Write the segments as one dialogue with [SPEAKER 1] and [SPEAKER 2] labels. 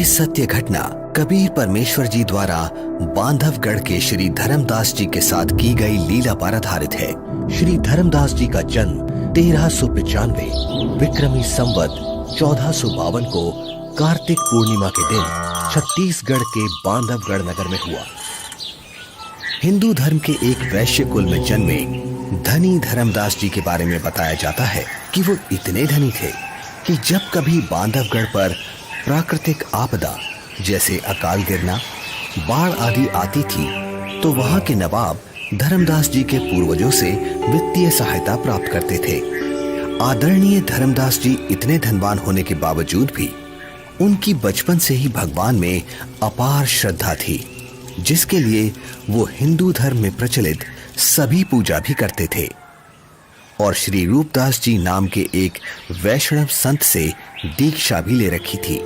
[SPEAKER 1] ये सत्य घटना कबीर परमेश्वर जी द्वारा बांधवगढ़ के श्री धर्मदास जी के साथ की गई लीला पर आधारित है। श्री धर्मदास जी का जन्म 1395 विक्रमी संवत 1452 को कार्तिक पूर्णिमा के दिन छत्तीसगढ़ के बांधवगढ़ नगर में हुआ। हिंदू धर्म के एक वैश्य कुल में जन्मे धनी धर्मदास जी के बारे में बताया जाता है कि वो इतने धनी थे कि जब कभी बांधवगढ़ पर प्राकृतिक आपदा जैसे अकाल गिरना, बाढ़ आदि आती थी तो वहां के नवाब धर्मदास जी के पूर्वजों से वित्तीय सहायता प्राप्त करते थे। आदरणीय धर्मदास जी इतने धनवान होने के बावजूद भी उनकी बचपन से ही भगवान में अपार श्रद्धा थी, जिसके लिए वो हिंदू धर्म में प्रचलित सभी पूजा भी करते थे और श्री रूपदास जी नाम के एक वैष्णव संत से दीक्षा भी ले रखी थी।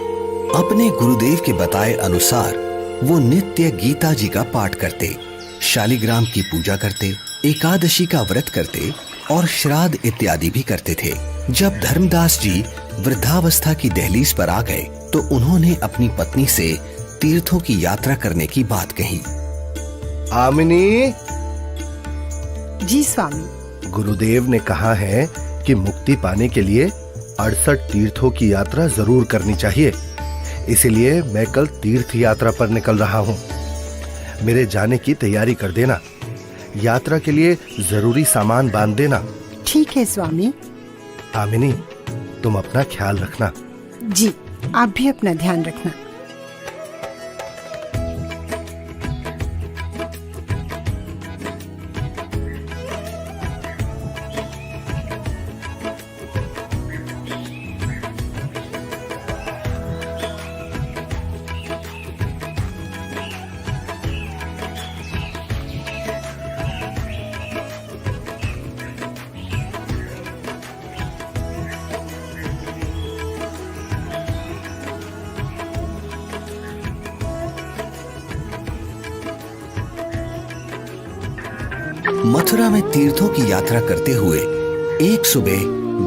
[SPEAKER 1] अपने गुरुदेव के बताए अनुसार वो नित्य गीता जी का पाठ करते, शालिग्राम की पूजा करते, एकादशी का व्रत करते और श्राद्ध इत्यादि भी करते थे। जब धर्मदास जी वृद्धावस्था की दहलीज पर आ गए तो उन्होंने अपनी पत्नी से तीर्थों की यात्रा करने की बात कही।
[SPEAKER 2] आमिनी।
[SPEAKER 3] जी स्वामी।
[SPEAKER 2] गुरुदेव ने कहा है कि मुक्ति पाने के लिए 68 तीर्थों की यात्रा जरूर करनी चाहिए, इसलिए मैं कल तीर्थ यात्रा पर निकल रहा हूँ। मेरे जाने की तैयारी कर देना, यात्रा के लिए जरूरी सामान बांध देना।
[SPEAKER 3] ठीक है स्वामी।
[SPEAKER 2] आमिनी, तुम अपना ख्याल रखना।
[SPEAKER 3] जी, आप भी अपना ध्यान रखना।
[SPEAKER 1] मथुरा में तीर्थों की यात्रा करते हुए एक सुबह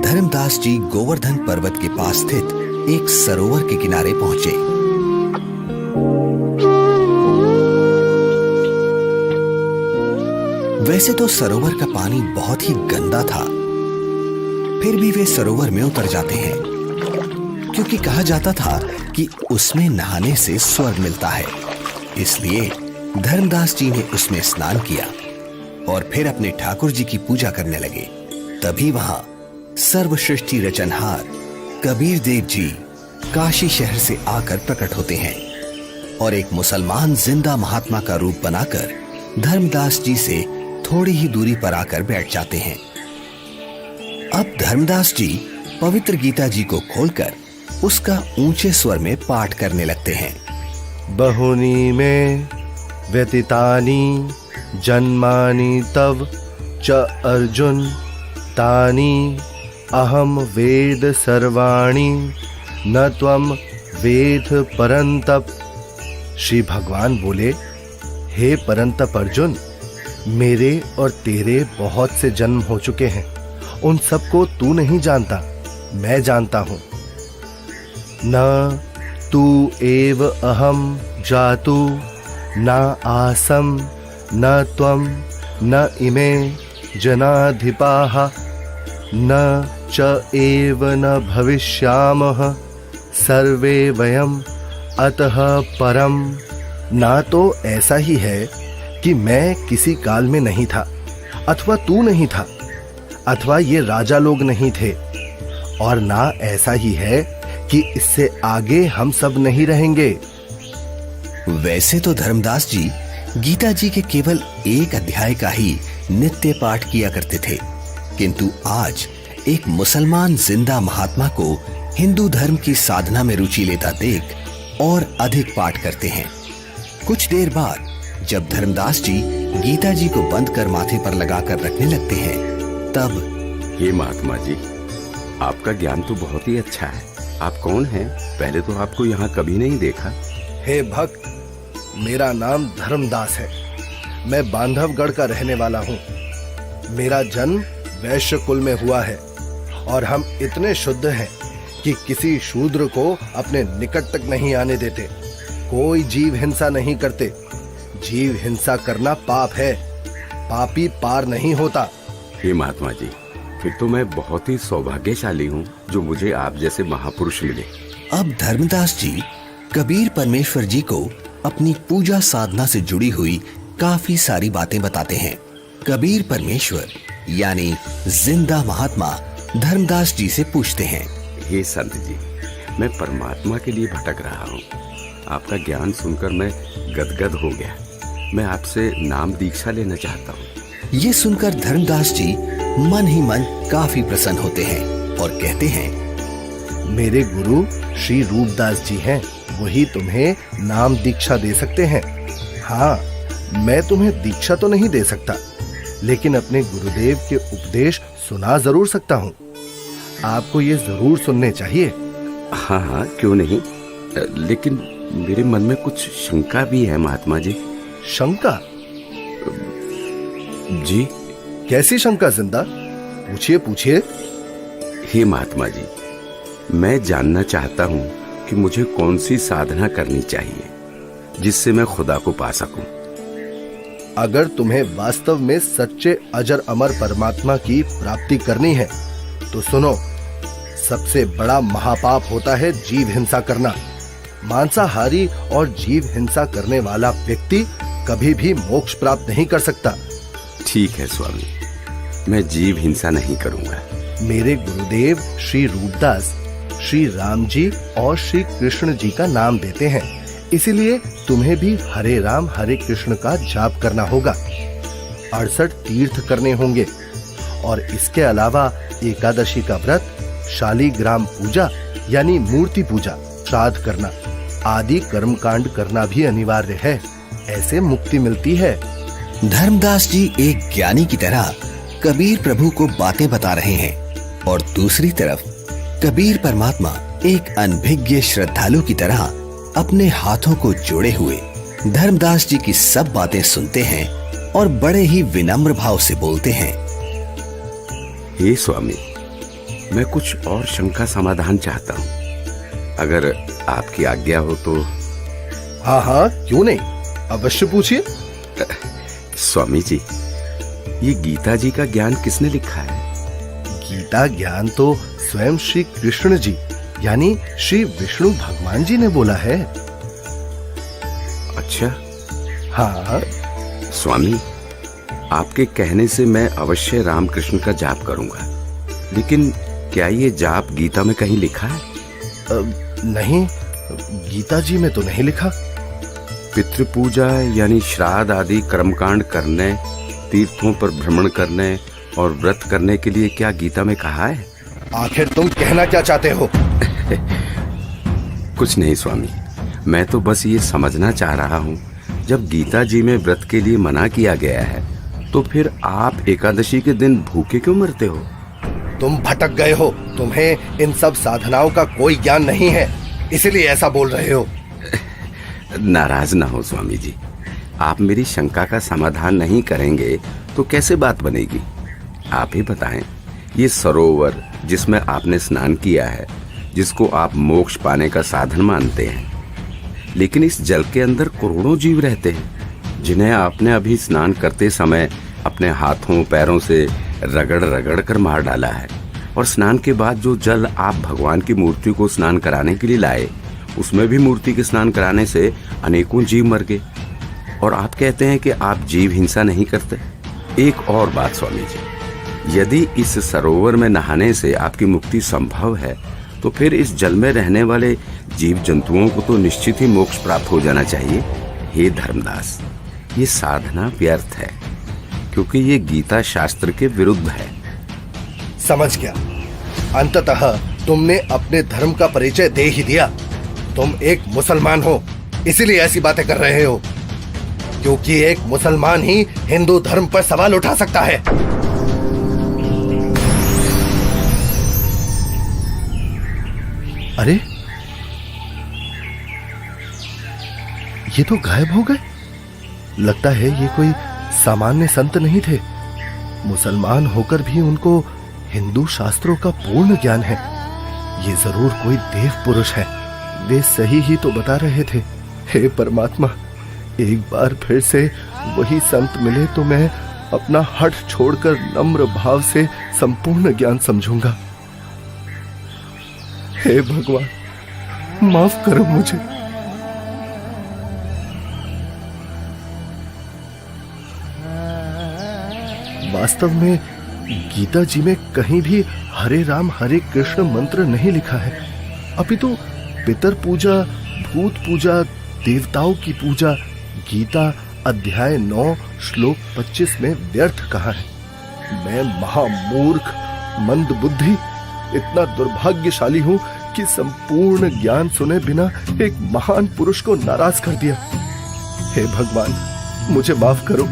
[SPEAKER 1] धर्मदास जी गोवर्धन पर्वत के पास स्थित एक सरोवर के किनारे पहुंचे। वैसे तो सरोवर का पानी बहुत ही गंदा था, फिर भी वे सरोवर में उतर जाते हैं क्योंकि कहा जाता था कि उसमें नहाने से स्वर्ग मिलता है। इसलिए धर्मदास जी ने उसमें स्नान किया और फिर अपने ठाकुर जी की पूजा करने लगे। तभी वहां सर्वसृष्टि रचनहार कबीर देव जी काशी शहर से आकर प्रकट होते हैं और एक मुसलमान जिंदा महात्मा का रूप बनाकर धर्मदास जी से थोड़ी ही दूरी पर आकर बैठ जाते हैं। अब धर्मदास जी पवित्र गीता जी को खोलकर उसका ऊंचे स्वर में पाठ करने लगते हैं।
[SPEAKER 2] बहुनी में व्यतीतानि जन्मानि तव च अर्जुन तानि अहम वेद सर्वाणि न त्वम वेद परंतप। श्री भगवान बोले, हे परंतप अर्जुन, मेरे और तेरे बहुत से जन्म हो चुके हैं, उन सबको तू नहीं जानता, मैं जानता हूं। न तू एव अहम जातु न आसम न त्वम न इमे जनाधिपाः न च एव न भविष्यामः सर्वे वयम अतः परम। ना तो ऐसा ही है कि मैं किसी काल में नहीं था, अथवा तू नहीं था, अथवा ये राजा लोग नहीं थे, और ना ऐसा ही है कि इससे आगे हम सब नहीं रहेंगे।
[SPEAKER 1] वैसे तो धर्मदास जी गीता जी के केवल एक अध्याय का ही नित्य पाठ किया करते थे, किंतु आज एक मुसलमान जिंदा महात्मा को हिंदू धर्म की साधना में रुचि लेता देख और अधिक पाठ करते हैं। कुछ देर बाद जब धर्मदास जी गीता जी को बंद कर माथे पर लगाकर रखने लगते हैं, तब
[SPEAKER 4] हे महात्मा जी, आपका ज्ञान तो बहुत ही अच्छा है। आप कौन हैं? पहले तो आपको यहाँ कभी नहीं देखा।
[SPEAKER 2] हे भक्त, मेरा नाम धर्मदास है। मैं बांधवगढ़ का रहने वाला हूँ। मेरा जन्म वैश्य कुल में हुआ है और हम इतने शुद्ध हैं कि किसी शूद्र को अपने निकट तक नहीं आने देते, कोई जीव हिंसा नहीं करते। जीव हिंसा करना पाप है, पापी पार नहीं होता।
[SPEAKER 4] हे महात्मा जी, फिर तो मैं बहुत ही सौभाग्यशाली हूँ जो मुझे आप जैसे महापुरुष मिले।
[SPEAKER 1] अब धर्मदास जी कबीर परमेश्वर जी को अपनी पूजा साधना से जुड़ी हुई काफी सारी बातें बताते हैं। कबीर परमेश्वर यानी जिंदा महात्मा धर्मदास जी से पूछते हैं,
[SPEAKER 4] हे संत जी, मैं परमात्मा के लिए भटक रहा हूँ। आपका ज्ञान सुनकर मैं गदगद हो गया। मैं आपसे नाम दीक्षा लेना चाहता हूँ।
[SPEAKER 1] ये सुनकर धर्मदास जी मन ही मन काफी प्रसन्न होते हैं और कहते हैं,
[SPEAKER 2] मेरे गुरु श्री रूपदास जी हैं, वही तुम्हें नाम दीक्षा दे सकते हैं। हाँ, मैं तुम्हें दीक्षा तो नहीं दे सकता, लेकिन अपने गुरुदेव के उपदेश सुना जरूर सकता हूँ। आपको ये जरूर सुनने चाहिए।
[SPEAKER 4] हाँ हाँ, क्यों नहीं, लेकिन मेरे मन में कुछ शंका भी है महात्मा जी।
[SPEAKER 2] शंका?
[SPEAKER 4] जी।
[SPEAKER 2] कैसी शंका जिंदा? पूछिए पूछिए।
[SPEAKER 4] हे महात्मा जी, मैं जानना चाहता हूँ कि मुझे कौन सी साधना करनी चाहिए जिससे मैं खुदा को पा सकूं।
[SPEAKER 2] अगर तुम्हें वास्तव में सच्चे अजर अमर परमात्मा की प्राप्ति करनी है तो सुनो, सबसे बड़ा महापाप होता है जीव हिंसा करना। मांसाहारी और जीव हिंसा करने वाला व्यक्ति कभी भी मोक्ष प्राप्त नहीं कर सकता।
[SPEAKER 4] ठीक है स्वामी, मैं जीव हिंसा नहीं करूंगा।
[SPEAKER 2] मेरे गुरुदेव श्री रूपदास श्री राम जी और श्री कृष्ण जी का नाम देते हैं, इसीलिए तुम्हें भी हरे राम हरे कृष्ण का जाप करना होगा। 68 तीर्थ करने होंगे और इसके अलावा एकादशी का व्रत, शालीग्राम पूजा यानी मूर्ति पूजा, श्राद्ध करना आदि कर्मकांड करना भी अनिवार्य है। ऐसे मुक्ति मिलती है।
[SPEAKER 1] धर्मदास जी एक ज्ञानी की तरह कबीर प्रभु को बातें बता रहे हैं और दूसरी तरफ कबीर परमात्मा एक अनभिज्ञ श्रद्धालु की तरह अपने हाथों को जोड़े हुए धर्मदास जी की सब बातें सुनते हैं और बड़े ही विनम्र भाव से बोलते हैं,
[SPEAKER 4] हे स्वामी, मैं कुछ और शंका समाधान चाहता हूँ, अगर आपकी आज्ञा हो तो।
[SPEAKER 2] हाँ हाँ, क्यों नहीं, अवश्य पूछिए।
[SPEAKER 4] स्वामी जी, ये गीता जी का ज्ञान किसने लिखा है?
[SPEAKER 2] गीता ज्ञान तो स्वयं श्री कृष्ण जी यानी श्री विष्णु भगवान जी ने बोला है।
[SPEAKER 4] अच्छा।
[SPEAKER 2] हाँ
[SPEAKER 4] स्वामी, आपके कहने से मैं अवश्य रामकृष्ण का जाप करूंगा, लेकिन क्या ये जाप गीता में कहीं लिखा है?
[SPEAKER 2] नहीं, गीता जी में तो नहीं लिखा।
[SPEAKER 4] पितृ पूजा यानी श्राद्ध आदि कर्मकांड करने, तीर्थों पर भ्रमण करने और व्रत करने के लिए क्या गीता में कहा है?
[SPEAKER 2] आखिर तुम कहना क्या चाहते हो?
[SPEAKER 4] कुछ नहीं स्वामी, मैं तो बस ये समझना चाह रहा हूँ, जब गीता जी में व्रत के लिए मना किया गया है तो फिर आप एकादशी के दिन भूखे क्यों मरते हो?
[SPEAKER 2] तुम भटक गए हो, तुम्हें इन सब साधनाओं का कोई ज्ञान नहीं है, इसलिए ऐसा बोल रहे हो।
[SPEAKER 4] नाराज ना हो स्वामी जी, आप मेरी शंका का समाधान नहीं करेंगे तो कैसे बात बनेगी? आप ही बताएं, ये सरोवर जिसमें आपने स्नान किया है, जिसको आप मोक्ष पाने का साधन मानते हैं, लेकिन इस जल के अंदर करोड़ों जीव रहते हैं जिन्हें आपने अभी स्नान करते समय अपने हाथों पैरों से रगड़ रगड़ कर मार डाला है, और स्नान के बाद जो जल आप भगवान की मूर्ति को स्नान कराने के लिए लाए, उसमें भी मूर्ति के स्नान कराने से अनेकों जीव मर गए, और आप कहते हैं कि आप जीव हिंसा नहीं करते। एक और बात स्वामी जी, यदि इस सरोवर में नहाने से आपकी मुक्ति संभव है तो फिर इस जल में रहने वाले जीव जंतुओं को तो निश्चित ही मोक्ष प्राप्त हो जाना चाहिए। हे धर्मदास, ये साधना व्यर्थ है, क्योंकि ये गीता शास्त्र के विरुद्ध है।
[SPEAKER 2] समझ गया, अंततः तुमने अपने धर्म का परिचय दे ही दिया। तुम एक मुसलमान हो, इसीलिए ऐसी बातें कर रहे हो, क्योंकि एक मुसलमान ही हिंदू धर्म पर सवाल उठा सकता है। अरे, ये तो गायब हो गए। लगता है ये कोई सामान्य संत नहीं थे। मुसलमान होकर भी उनको हिंदू शास्त्रों का पूर्ण ज्ञान है। ये जरूर कोई देव पुरुष है। वे सही ही तो बता रहे थे। हे परमात्मा, एक बार फिर से वही संत मिले तो मैं अपना हठ छोड़कर नम्र भाव से संपूर्ण ज्ञान समझूंगा। हे भगवान, माफ करो मुझे। वास्तव में गीता जी में कहीं भी हरे राम हरे कृष्ण मंत्र नहीं लिखा है, अपितु पितर पूजा, भूत पूजा, देवताओं की पूजा गीता अध्याय 9 श्लोक 25 में व्यर्थ कहा है। मैं महामूर्ख, मंद बुद्धि, इतना दुर्भाग्यशाली हूं कि संपूर्ण ज्ञान सुने बिना एक महान पुरुष को नाराज कर दिया। हे भगवान, मुझे माफ करो,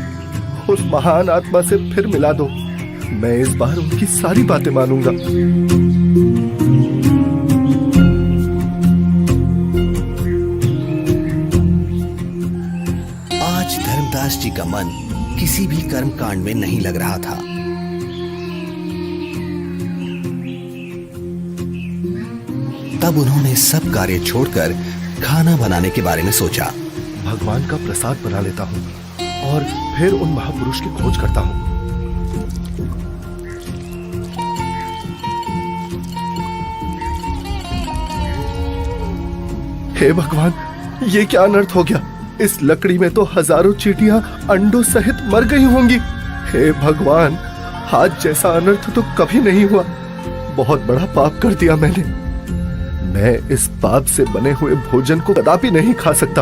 [SPEAKER 2] उस महान आत्मा से फिर मिला दो। मैं इस बार उनकी सारी बातें मानूंगा।
[SPEAKER 1] आज धर्मदास जी का मन किसी भी कर्म कांड में नहीं लग रहा था। तब उन्होंने सब कार्य छोड़कर खाना बनाने के बारे में सोचा।
[SPEAKER 2] भगवान का प्रसाद बना लेता हूँ और फिर उन महापुरुष की खोज करता हूँ। हे भगवान, ये क्या अनर्थ हो गया? इस लकड़ी में तो हजारों चींटियां अंडों सहित मर गई होंगी। हे भगवान, आज जैसा अनर्थ तो कभी नहीं हुआ। बहुत बड़ा पाप कर दिया मैंने। मैं इस पाप से बने हुए भोजन को कदापि नहीं खा सकता।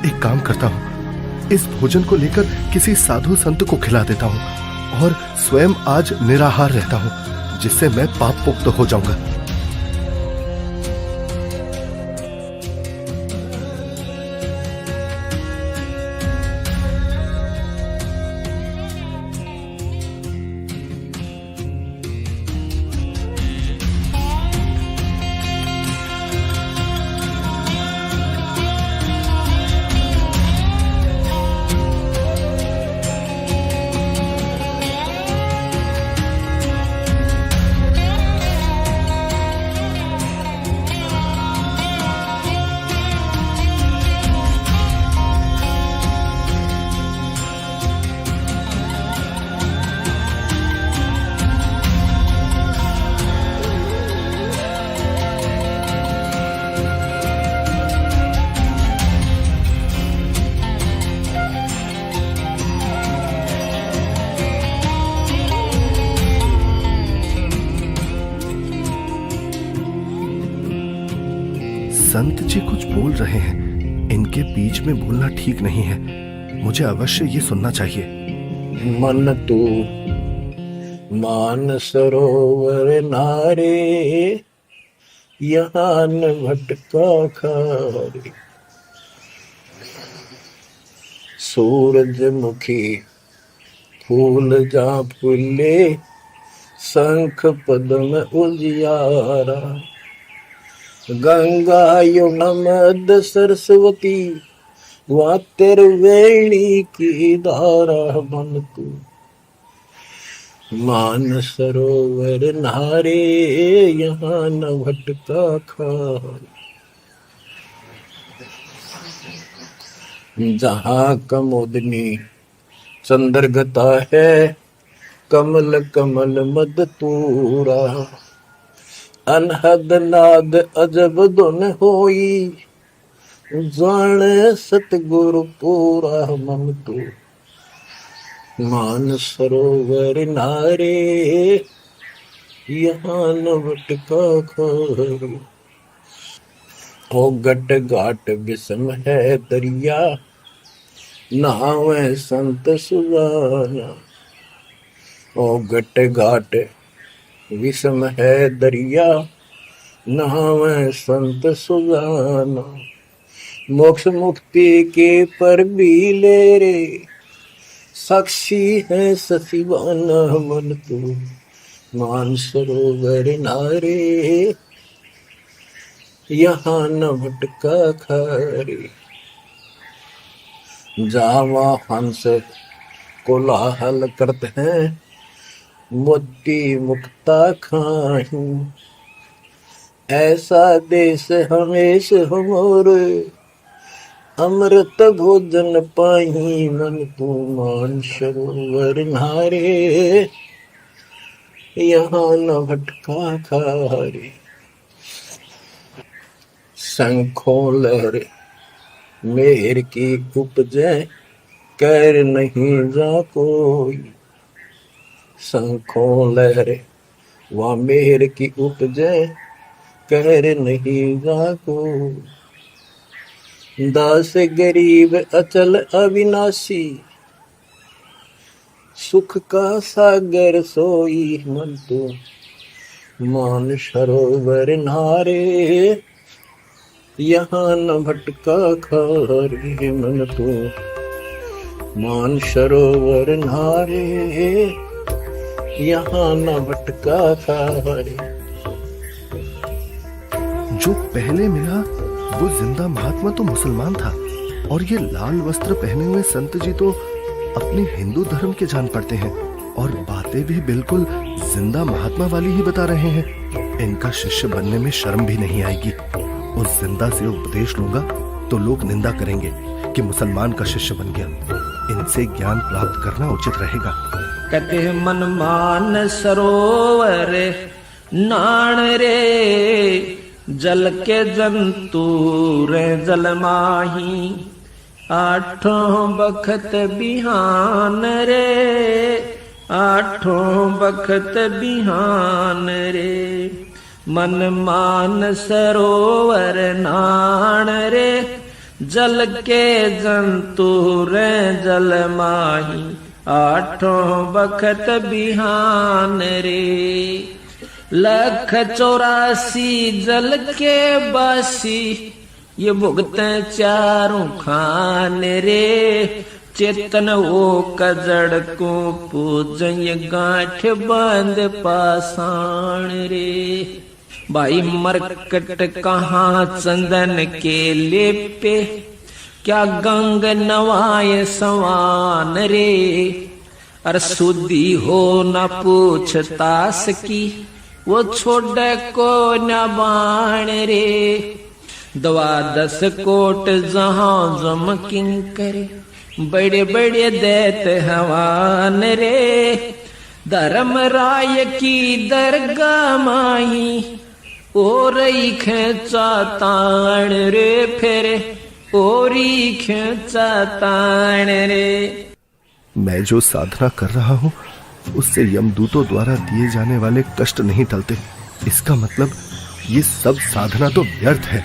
[SPEAKER 2] एक काम करता हूँ, इस भोजन को लेकर किसी साधु संत को खिला देता हूँ और स्वयं आज निराहार रहता हूँ, जिससे मैं पाप मुक्त हो जाऊंगा। संत जी कुछ बोल रहे हैं, इनके बीच में बोलना ठीक नहीं है। मुझे अवश्य ये सुनना चाहिए।
[SPEAKER 5] मन तू मान सरोवर नारे, यहाँ न भटका खारे। सूरजमुखी फूल जा फूले, शंख पद्म उजियारा। गंगा यमुना मद सरस्वती, वहाँ त्रिवेणी की धारा। मन तू मान सरोवर नारे, यहाँ न भटका खारे। जहाँ कमोदनी चंद्रगता है, कमल कमल मद तूरा। अनहद नाद अजब धुन होई, जान सतगुरु पूरा। मन तू मान सरोवर नारे, यहाँ न भटका खारे। ओ गट घाट विषम है दरिया, नहावे संत सुजाना। ओ गट घाट विषम है दरिया, नहावे संत सुजाना। मोक्ष मुक्ति के पर भी ले रे, साक्षी है ससीवाना। मन तू मान सरोवर नारे, यहाँ न भटका खारे। जावा हंस कोलाहल करते हैं, मोती मुक्ता खाऊं। ऐसा देश हमेश हमोरे, अमृत भोजन पाही मन तू मान सरोवर नारे, यहाँ न भटका खारे। शंखों लहरे मेहर की उपजे, कर नहीं जा कोई। शंखों लहरे वहाँ मेहर की उपजे, कर नहीं जा कोई। दास गरीब अचल अविनाशी, सुख का सागर सोई मन तो मान सरोवर नारे, यहाँ न भटका खारे मन तो मान सरोवर नारे, यहाँ न भटका खारे।
[SPEAKER 2] जो पहले मिला वो जिंदा महात्मा तो मुसलमान था, और ये लाल वस्त्र पहने हुए संत जी तो अपने हिंदू धर्म के जान पड़ते हैं, और बातें भी बिल्कुल जिंदा महात्मा वाली ही बता रहे हैं। इनका शिष्य बनने में शर्म भी नहीं आएगी। उस जिंदा से उपदेश लूंगा तो लोग निंदा करेंगे कि मुसलमान का शिष्य बन गया। इनसे ज्ञान प्राप्त करना उचित रहेगा।
[SPEAKER 5] कहते मन मान सरोवर नाण रे, जल के जंतु रे जल माही। आठों बखत बिहान रे, आठों बखत बिहान रे। मन मान सरोवर नाण रे, जल के जंतु रे जल माही। आठों बखत बिहान रे, 184 जल के बासी। ये भुगते चारों खान रे, चेतन वो कजड़ को पूजय गांठ बांध पाषाण रे। भाई मरकट कहाँ चंदन के लेपे, क्या गंग नवाय सवान रे। अर सुधी हो न पूछतास की, वो छोड़ को न बाण रे। 12 कोट जहां जम किंकर, बड़े बड़े दैत हवान रे। धर्म राय की दरगाह माही, ओरई खेचा ताण रे। फिर ओरी खेचा ताण रे।
[SPEAKER 2] मैं जो साधना कर रहा हूँ उससे यमदूतों द्वारा दिए जाने वाले कष्ट नहीं टलते। इसका मतलब ये सब साधना तो व्यर्थ है।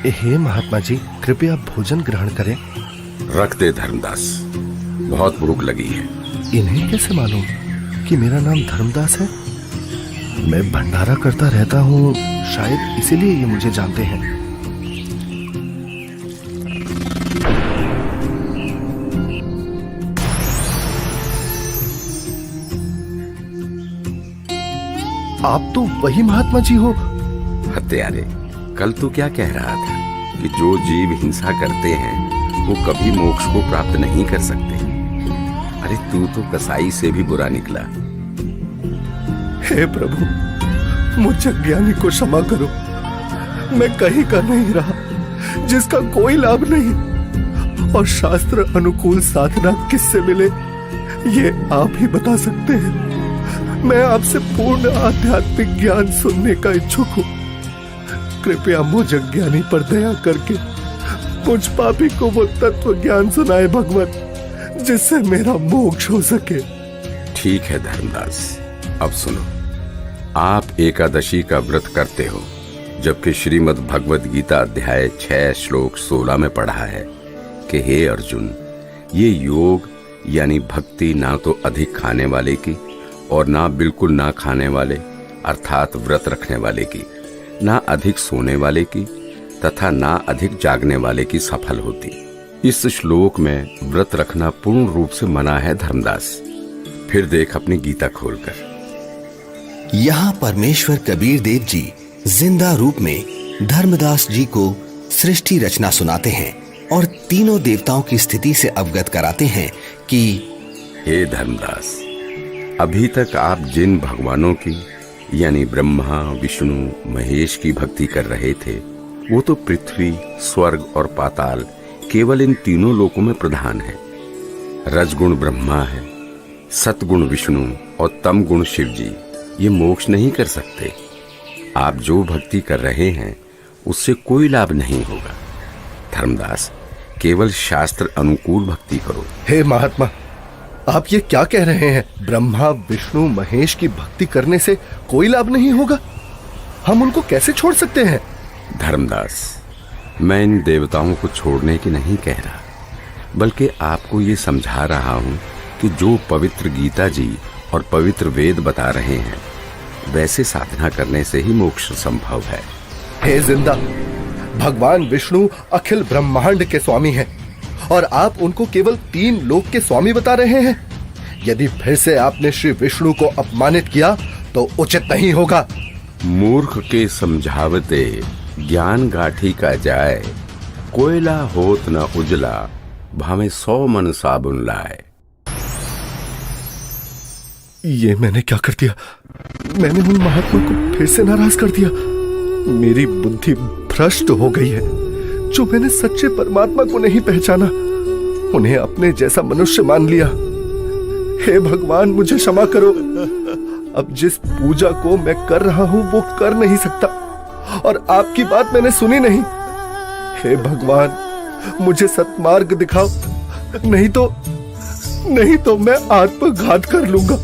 [SPEAKER 2] हे महात्मा जी, कृपया भोजन ग्रहण करें।
[SPEAKER 4] रख दे धर्मदास, बहुत भूख लगी है।
[SPEAKER 2] इन्हें कैसे मालूम कि मेरा नाम धर्मदास है? मैं भंडारा करता रहता हूँ, शायद इसीलिए ये मुझे जानते हैं। आप तो वही महात्मा जी हो।
[SPEAKER 4] हत्यारे, कल तू क्या कह रहा था कि जो जीव हिंसा करते हैं वो कभी मोक्ष को प्राप्त नहीं कर सकते। अरे तू तो कसाई से भी बुरा निकला।
[SPEAKER 2] हे प्रभु, मुझ अज्ञानी को क्षमा करो। मैं कहीं का नहीं रहा जिसका कोई लाभ नहीं, और शास्त्र अनुकूल साधना किससे मिले ये आप ही बता सकते हैं। मैं आपसे पूर्ण आध्यात्मिक ज्ञान सुनने का इच्छुक हूँ। कृपया मुझ अज्ञानी पर दया करके मुझ पापी को वो तत्व ज्ञान सुनाए भगवान, जिससे मेरा मोक्ष हो सके।
[SPEAKER 4] ठीक है धर्मदास, अब सुनो। आप एकादशी का व्रत करते हो, जबकि श्रीमद् भगवद गीता अध्याय 6 श्लोक 16 में पढ़ा है कि हे अर्जुन, ये योग यानी भक्ति ना तो अधिक खाने वाले की और ना बिल्कुल ना खाने वाले अर्थात व्रत रखने वाले की, ना अधिक सोने वाले की तथा ना अधिक जागने वाले की सफल होती। इस श्लोक में व्रत रखना पूर्ण रूप से मना है धर्मदास। फिर देख अपनी गीता खोलकर।
[SPEAKER 1] यहाँ परमेश्वर कबीर देव जी जिंदा रूप में धर्मदास जी को सृष्टि रचना सुनाते हैं और तीनों देवताओं की स्थिति से अवगत कराते हैं कि
[SPEAKER 4] हे धर्मदास, अभी तक आप जिन भगवानों की यानी ब्रह्मा विष्णु महेश की भक्ति कर रहे थे, वो तो पृथ्वी, स्वर्ग और पाताल केवल इन तीनों लोकों में प्रधान है। रजगुण ब्रह्मा है, सतगुण विष्णु और तम गुण शिव जी ये मोक्ष नहीं कर सकते। आप जो भक्ति कर रहे हैं उससे कोई लाभ नहीं होगा। धर्मदास, केवल शास्त्र अनुकूल भक्ति करो।
[SPEAKER 2] हे महात्मा, आप ये क्या कह रहे हैं? ब्रह्मा विष्णु महेश की भक्ति करने से कोई लाभ नहीं होगा? हम उनको कैसे छोड़ सकते हैं?
[SPEAKER 4] धर्मदास, मैं इन देवताओं को छोड़ने की नहीं कह रहा, बल्कि आपको ये समझा रहा हूँ कि जो पवित्र गीता जी और पवित्र वेद बता रहे हैं वैसे साधना करने से ही मोक्ष संभव है।
[SPEAKER 2] हे जिंदा, भगवान विष्णु अखिल ब्रह्मांड के स्वामी हैं और आप उनको केवल 3 लोक के स्वामी बता रहे हैं। यदि फिर से आपने श्री विष्णु को अपमानित किया तो उचित नहीं होगा।
[SPEAKER 4] मूर्ख के समझावते ज्ञान गाठी का जाए, कोयला होत न उजला, भावे 100 मन साबुन लाए।
[SPEAKER 2] ये मैंने क्या कर दिया? मैंने उन महात्मा को फिर से नाराज कर दिया। मेरी बुद्धि भ्रष्ट हो गई है। जो मैंने सच्चे परमात्मा को नहीं पहचाना, उन्हें अपने जैसा मनुष्य मान लिया। हे भगवान, मुझे क्षमा करो। अब जिस पूजा को मैं कर रहा हूं वो कर नहीं सकता और आपकी बात मैंने सुनी नहीं। हे भगवान, मुझे सत्मार्ग दिखाओ, नहीं तो मैं आत्मघात कर लूंगा।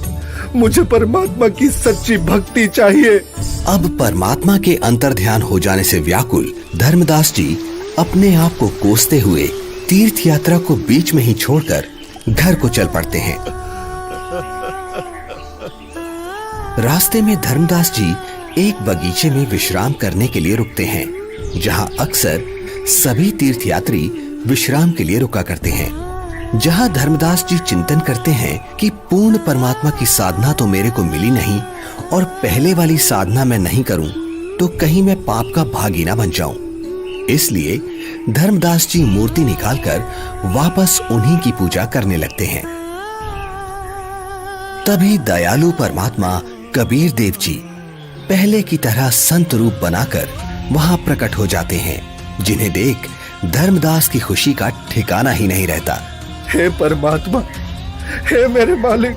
[SPEAKER 2] मुझे परमात्मा की सच्ची भक्ति चाहिए।
[SPEAKER 1] अब परमात्मा के अंतर्ध्यान हो जाने से व्याकुल धर्मदास जी अपने आप को कोसते हुए तीर्थ यात्रा को बीच में ही छोड़कर घर को चल पड़ते हैं। रास्ते में धर्मदास जी एक बगीचे में विश्राम करने के लिए रुकते हैं, जहां अक्सर सभी तीर्थयात्री विश्राम के लिए रुका करते हैं। जहां धर्मदास जी चिंतन करते हैं कि पूर्ण परमात्मा की साधना तो मेरे को मिली नहीं और पहले वाली साधना मैं नहीं करूं तो कहीं मैं पाप का भागी ना बन जाऊं। इसलिए धर्मदास जी मूर्ति निकालकर वापस उन्हीं की पूजा करने लगते हैं। तभी दयालु परमात्मा कबीर देव जी पहले की तरह संत रूप बनाकर वहां प्रकट हो जाते हैं, जिन्हें देख धर्मदास की खुशी का ठिकाना ही नहीं रहता।
[SPEAKER 2] हे परमात्मा, हे मेरे मालिक,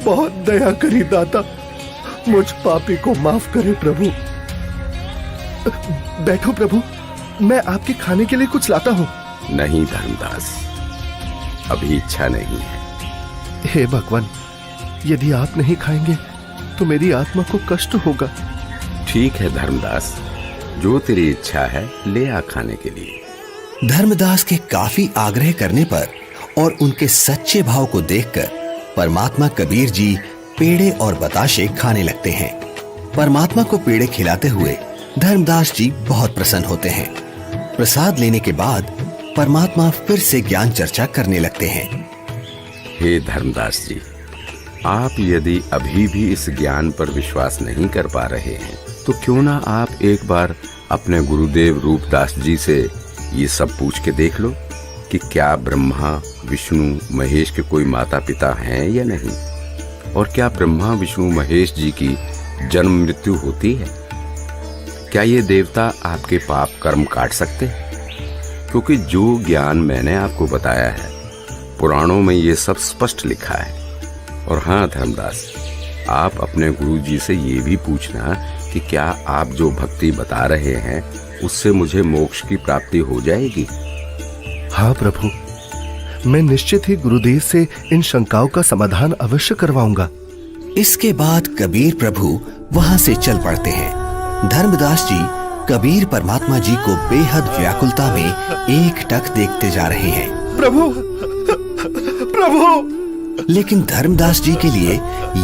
[SPEAKER 2] बहुत दया करी दाता, मुझ पापी को माफ करे प्रभु। बैठो प्रभु, मैं आपके खाने के लिए कुछ लाता हूँ।
[SPEAKER 4] नहीं धर्मदास, अभी इच्छा नहीं है।
[SPEAKER 2] हे भगवान, यदि आप नहीं खाएंगे तो मेरी आत्मा को कष्ट होगा।
[SPEAKER 4] ठीक है धर्मदास, जो तेरी इच्छा है ले आ खाने के लिए।
[SPEAKER 1] धर्मदास के काफी आग्रह करने पर और उनके सच्चे भाव को देखकर परमात्मा कबीर जी पेड़े और बताशे खाने लगते हैं। परमात्मा को पेड़े खिलाते हुए धर्मदास जी बहुत प्रसन्न होते हैं। प्रसाद लेने के बाद परमात्मा फिर से ज्ञान चर्चा करने लगते हैं।
[SPEAKER 4] हे धर्मदास जी, आप यदि अभी भी इस ज्ञान पर विश्वास नहीं कर पा रहे हैं तो क्यों ना आप एक बार अपने गुरुदेव रूपदास जी से ये सब पूछ के देख लो कि क्या ब्रह्मा विष्णु महेश के कोई माता पिता हैं या नहीं, और क्या ब्रह्मा विष्णु महेश जी की जन्म मृत्यु होती है। क्या ये देवता आपके पाप कर्म काट सकते हैं? क्योंकि जो ज्ञान मैंने आपको बताया है पुराणों में ये सब स्पष्ट लिखा है। और हाँ धर्मदास, आप अपने गुरु जी से ये भी पूछना कि क्या आप जो भक्ति बता रहे हैं उससे मुझे मोक्ष की प्राप्ति हो जाएगी।
[SPEAKER 2] हाँ प्रभु, मैं निश्चित ही गुरुदेव से इन शंकाओं का समाधान अवश्य करवाऊंगा।
[SPEAKER 1] इसके बाद कबीर प्रभु वहां से चल पड़ते हैं। धर्मदास जी कबीर परमात्मा जी को बेहद व्याकुलता में एकटक देखते जा रहे हैं।
[SPEAKER 2] प्रभु, प्रभु!
[SPEAKER 1] लेकिन धर्मदास जी के लिए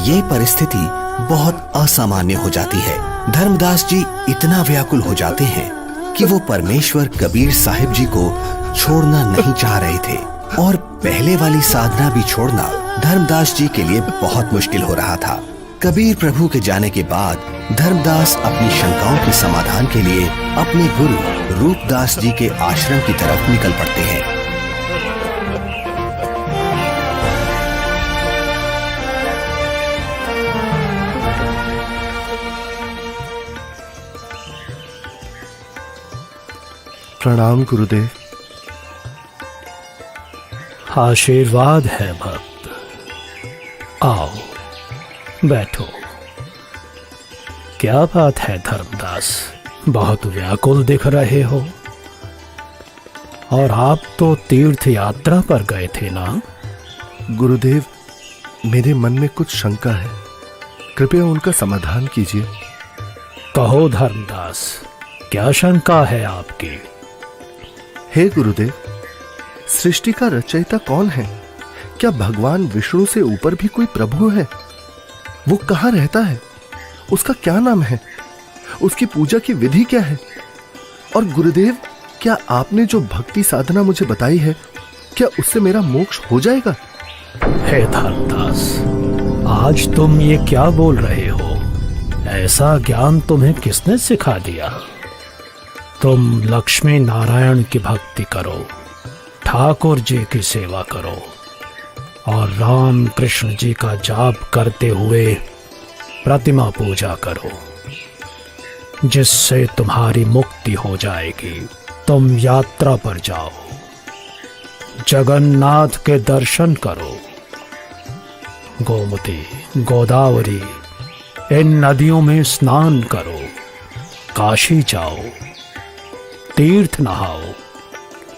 [SPEAKER 1] ये परिस्थिति बहुत असामान्य हो जाती है। धर्मदास जी इतना व्याकुल हो जाते हैं कि वो परमेश्वर कबीर साहिब जी को छोड़ना नहीं चाह रहे थे और पहले वाली साधना भी छोड़ना धर्मदास जी के लिए बहुत मुश्किल हो रहा था। कबीर प्रभु के जाने के बाद धर्मदास अपनी शंकाओं के समाधान के लिए अपने गुरु रूपदास जी के आश्रम की तरफ निकल पड़ते हैं।
[SPEAKER 2] प्रणाम गुरुदेव।
[SPEAKER 6] आशीर्वाद है भक्त। आओ बैठो। क्या बात है धर्मदास, बहुत व्याकुल दिख रहे हो। और आप तो तीर्थ यात्रा पर गए थे ना?
[SPEAKER 2] गुरुदेव, मेरे मन में कुछ शंका है, कृपया उनका समाधान कीजिए।
[SPEAKER 6] कहो धर्मदास, क्या शंका है आपकी?
[SPEAKER 2] हे गुरुदेव, सृष्टि का रचयिता कौन है? क्या भगवान विष्णु से ऊपर भी कोई प्रभु है? वो कहाँ रहता है? उसका क्या नाम है? उसकी पूजा की विधि क्या है? और गुरुदेव, क्या आपने जो भक्ति साधना मुझे बताई है, क्या उससे मेरा मोक्ष हो जाएगा?
[SPEAKER 6] हे धर्मदास, आज तुम ये क्या बोल रहे हो? ऐसा ज्ञान तुम्हें किसने सिखा दिया? तुम लक्ष्मी नारायण की भक्ति करो, ठाकुर जी की सेवा करो और राम कृष्ण जी का जाप करते हुए प्रतिमा पूजा करो, जिससे तुम्हारी मुक्ति हो जाएगी। तुम यात्रा पर जाओ, जगन्नाथ के दर्शन करो, गोमती, गोदावरी इन नदियों में स्नान करो, काशी जाओ, तीर्थ नहाओ,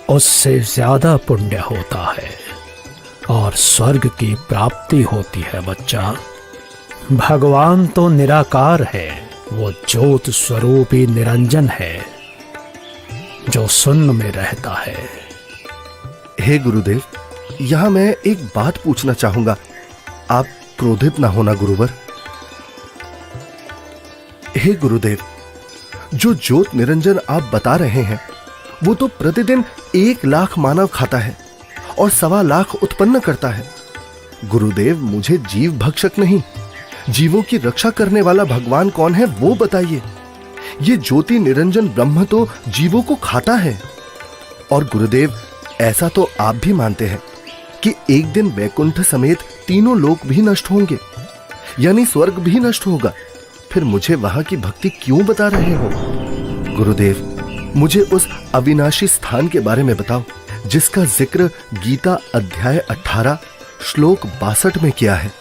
[SPEAKER 6] उससे ज्यादा पुण्य होता है और स्वर्ग की प्राप्ति होती है बच्चा। भगवान तो निराकार है, वो ज्योत स्वरूपी निरंजन है जो शून्य में रहता है।
[SPEAKER 2] हे गुरुदेव, यहां मैं एक बात पूछना चाहूंगा, आप क्रोधित ना होना गुरुवर। हे गुरुदेव, जो ज्योत निरंजन आप बता रहे हैं, वो तो प्रतिदिन 1 लाख मानव खाता है और 1.25 लाख उत्पन्न करता है। गुरुदेव, मुझे जीव भक्षक नहीं, जीवों की रक्षा करने वाला भगवान कौन है वो बताइए। ये ज्योति निरंजन ब्रह्म तो जीवों को खाता है। और गुरुदेव, ऐसा तो आप भी मानते हैं कि एक दिन वैकुंठ समेत तीनों लोक भी नष्ट होंगे, यानी स्वर्ग भी नष्ट होगा। फिर मुझे वहां की भक्ति क्यों बता रहे हो? गुरुदेव, मुझे उस अविनाशी स्थान के बारे में बताओ जिसका जिक्र गीता अध्याय 18 श्लोक 62 में किया है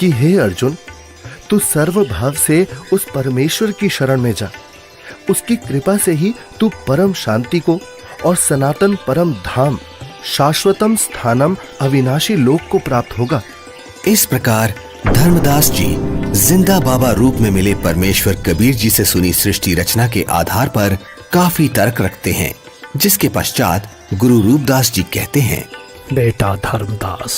[SPEAKER 2] कि हे अर्जुन, तू सर्वभाव से उस परमेश्वर की शरण में जा, उसकी कृपा से ही तू परम शांति को और सनातन परम धाम शाश्वतम स्थानम अविनाशी लोक को प्राप्त होगा।
[SPEAKER 1] इस प्रकार धर्मदास जी जिंदा बाबा रूप में मिले परमेश्वर कबीर जी से सुनी सृष्टि रचना के आधार पर काफी तर्क रखते हैं, जिसके पश्चात गुरु रूपदास जी कहते हैं,
[SPEAKER 6] बेटा धर्मदास,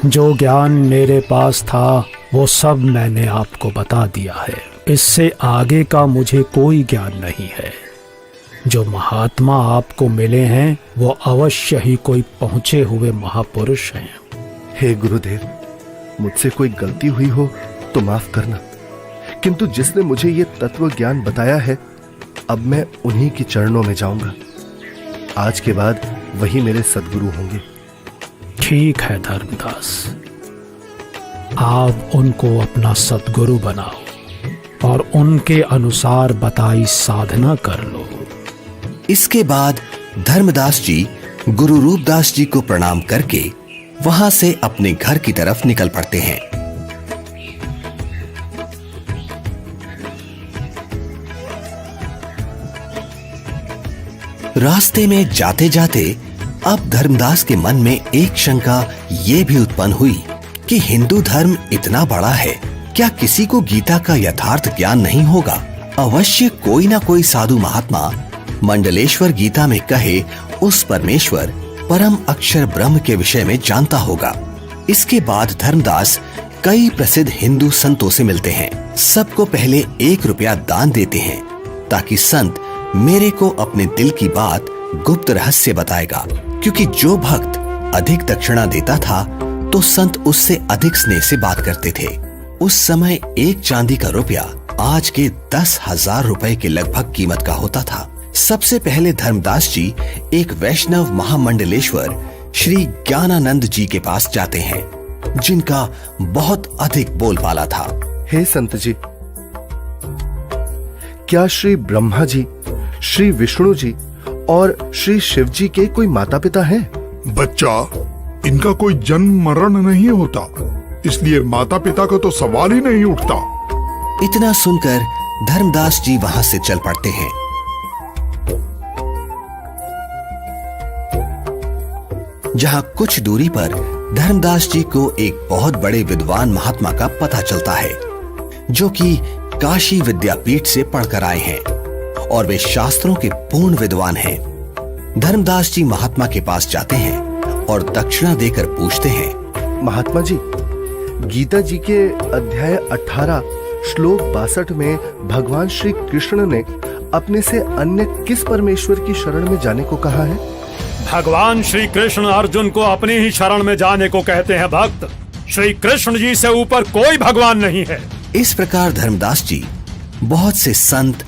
[SPEAKER 6] जो ज्ञान मेरे पास था वो सब मैंने आपको बता दिया है। इससे आगे का मुझे कोई ज्ञान नहीं है। जो महात्मा आपको मिले हैं वो अवश्य ही कोई पहुंचे हुए महापुरुष हैं।
[SPEAKER 2] हे गुरुदेव, मुझसे कोई गलती हुई हो तो माफ करना, किंतु जिसने मुझे ये तत्व ज्ञान बताया है, अब मैं उन्हीं के चरणों में जाऊंगा। आज के बाद वही मेरे सद्गुरु होंगे।
[SPEAKER 6] ठीक है धर्मदास, आप उनको अपना सद्गुरु बनाओ और उनके अनुसार बताई साधना कर लो।
[SPEAKER 1] इसके बाद धर्मदास जी गुरु रूपदास जी को प्रणाम करके वहां से अपने घर की तरफ निकल पड़ते हैं। रास्ते में जाते जाते अब धर्मदास के मन में एक शंका ये भी उत्पन्न हुई कि हिंदू धर्म इतना बड़ा है, क्या किसी को गीता का यथार्थ ज्ञान नहीं होगा? अवश्य कोई ना कोई साधु महात्मा मंडलेश्वर गीता में कहे उस परमेश्वर परम अक्षर ब्रह्म के विषय में जानता होगा। इसके बाद धर्मदास कई प्रसिद्ध हिंदू संतों से मिलते हैं। सबको पहले 1 रुपया दान देते हैं ताकि संत मेरे को अपने दिल की बात गुप्त रहस्य बताएगा, क्योंकि जो भक्त अधिक दक्षिणा देता था तो संत उससे अधिक स्नेह से बात करते थे। उस समय 1 चांदी का रुपया आज के 10,000 रुपए के लगभग कीमत का होता था। सबसे पहले धर्मदास जी एक वैष्णव महामंडलेश्वर श्री ज्ञानानंद जी के पास जाते हैं, जिनका बहुत अधिक बोलबाला था।
[SPEAKER 2] हे संत जी, क्या श्री ब्रह्मा जी, श्री विष्णु जी और श्री शिव जी के कोई माता पिता हैं?
[SPEAKER 7] बच्चा, इनका कोई जन्म मरण नहीं होता, इसलिए माता पिता का तो सवाल ही नहीं उठता।
[SPEAKER 1] इतना सुनकर धर्मदास जी वहां से चल पड़ते हैं। जहां कुछ दूरी पर धर्मदास जी को एक बहुत बड़े विद्वान महात्मा का पता चलता है, जो कि काशी विद्यापीठ से पढ़कर आए हैं और वे शास्त्रों के पूर्ण विद्वान हैं। धर्मदास जी महात्मा के पास जाते हैं और दक्षिणा देकर पूछते हैं,
[SPEAKER 2] महात्मा जी, गीता जी के अध्याय 18 श्लोक 62 में भगवान श्री कृष्ण ने अपने से अन्य किस परमेश्वर की शरण में जाने को कहा है?
[SPEAKER 6] भगवान श्री कृष्ण अर्जुन को अपनी ही शरण में जाने को कहते हैं भक्त। श्री कृष्ण जी से ऊपर कोई भगवान नहीं है।
[SPEAKER 1] इस प्रकार धर्मदास जी बहुत से संत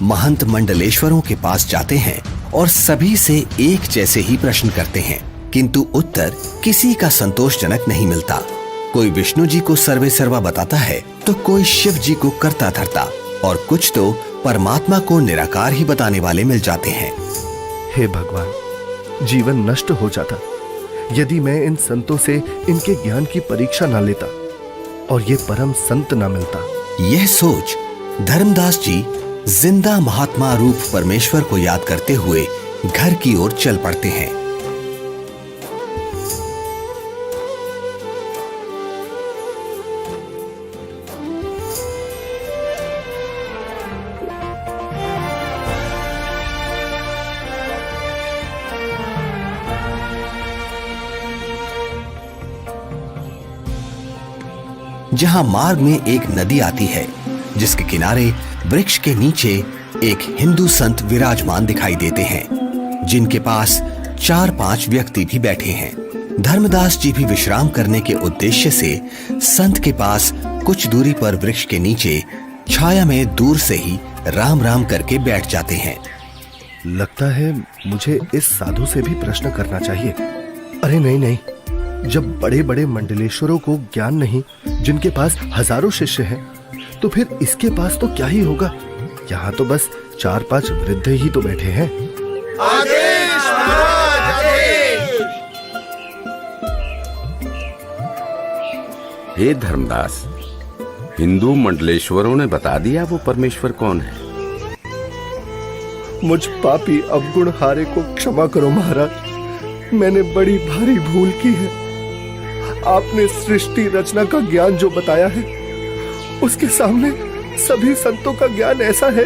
[SPEAKER 1] महंत मंडलेश्वरों के पास जाते हैं और सभी से एक जैसे ही प्रश्न करते हैं, किंतु उत्तर किसी का संतोषजनक नहीं मिलता। कोई विष्णु जी को सर्वे सर्वा बताता है तो कोई शिव जी को करता धरता और कुछ तो परमात्मा को निराकार ही बताने वाले मिल जाते हैं।
[SPEAKER 2] हे भगवान, जीवन नष्ट हो जाता यदि मैं इन संतों से इनके ज्ञान की परीक्षा ना लेता और ये परम संत ना मिलता।
[SPEAKER 1] यह सोच धर्मदास जी जिंदा महात्मा रूप परमेश्वर को याद करते हुए घर की ओर चल पड़ते हैं। जहां मार्ग में एक नदी आती है, जिसके किनारे वृक्ष के नीचे एक हिंदू संत विराजमान दिखाई देते हैं, जिनके पास 4-5 व्यक्ति भी बैठे हैं। धर्मदास जी भी विश्राम करने के उद्देश्य से संत के पास कुछ दूरी पर वृक्ष के नीचे छाया में दूर से ही राम राम करके बैठ जाते हैं।
[SPEAKER 2] लगता है मुझे इस साधु से भी प्रश्न करना चाहिए। अरे नहीं नहीं, जब बड़े बड़े मंडलेश्वरों को ज्ञान नहीं, जिनके पास हजारों शिष्य हैं, तो फिर इसके पास तो क्या ही होगा। यहाँ तो बस 4-5 वृद्ध ही तो बैठे हैं।
[SPEAKER 7] आदेश महाराज, आदेश।
[SPEAKER 4] हे धर्मदास, हिंदू मंडलेश्वरों ने बता दिया वो परमेश्वर कौन है।
[SPEAKER 2] मुझ पापी अवगुण हारे को क्षमा करो महाराज, मैंने बड़ी भारी भूल की है। आपने सृष्टि रचना का ज्ञान जो बताया है, उसके सामने सभी संतों का ज्ञान ऐसा है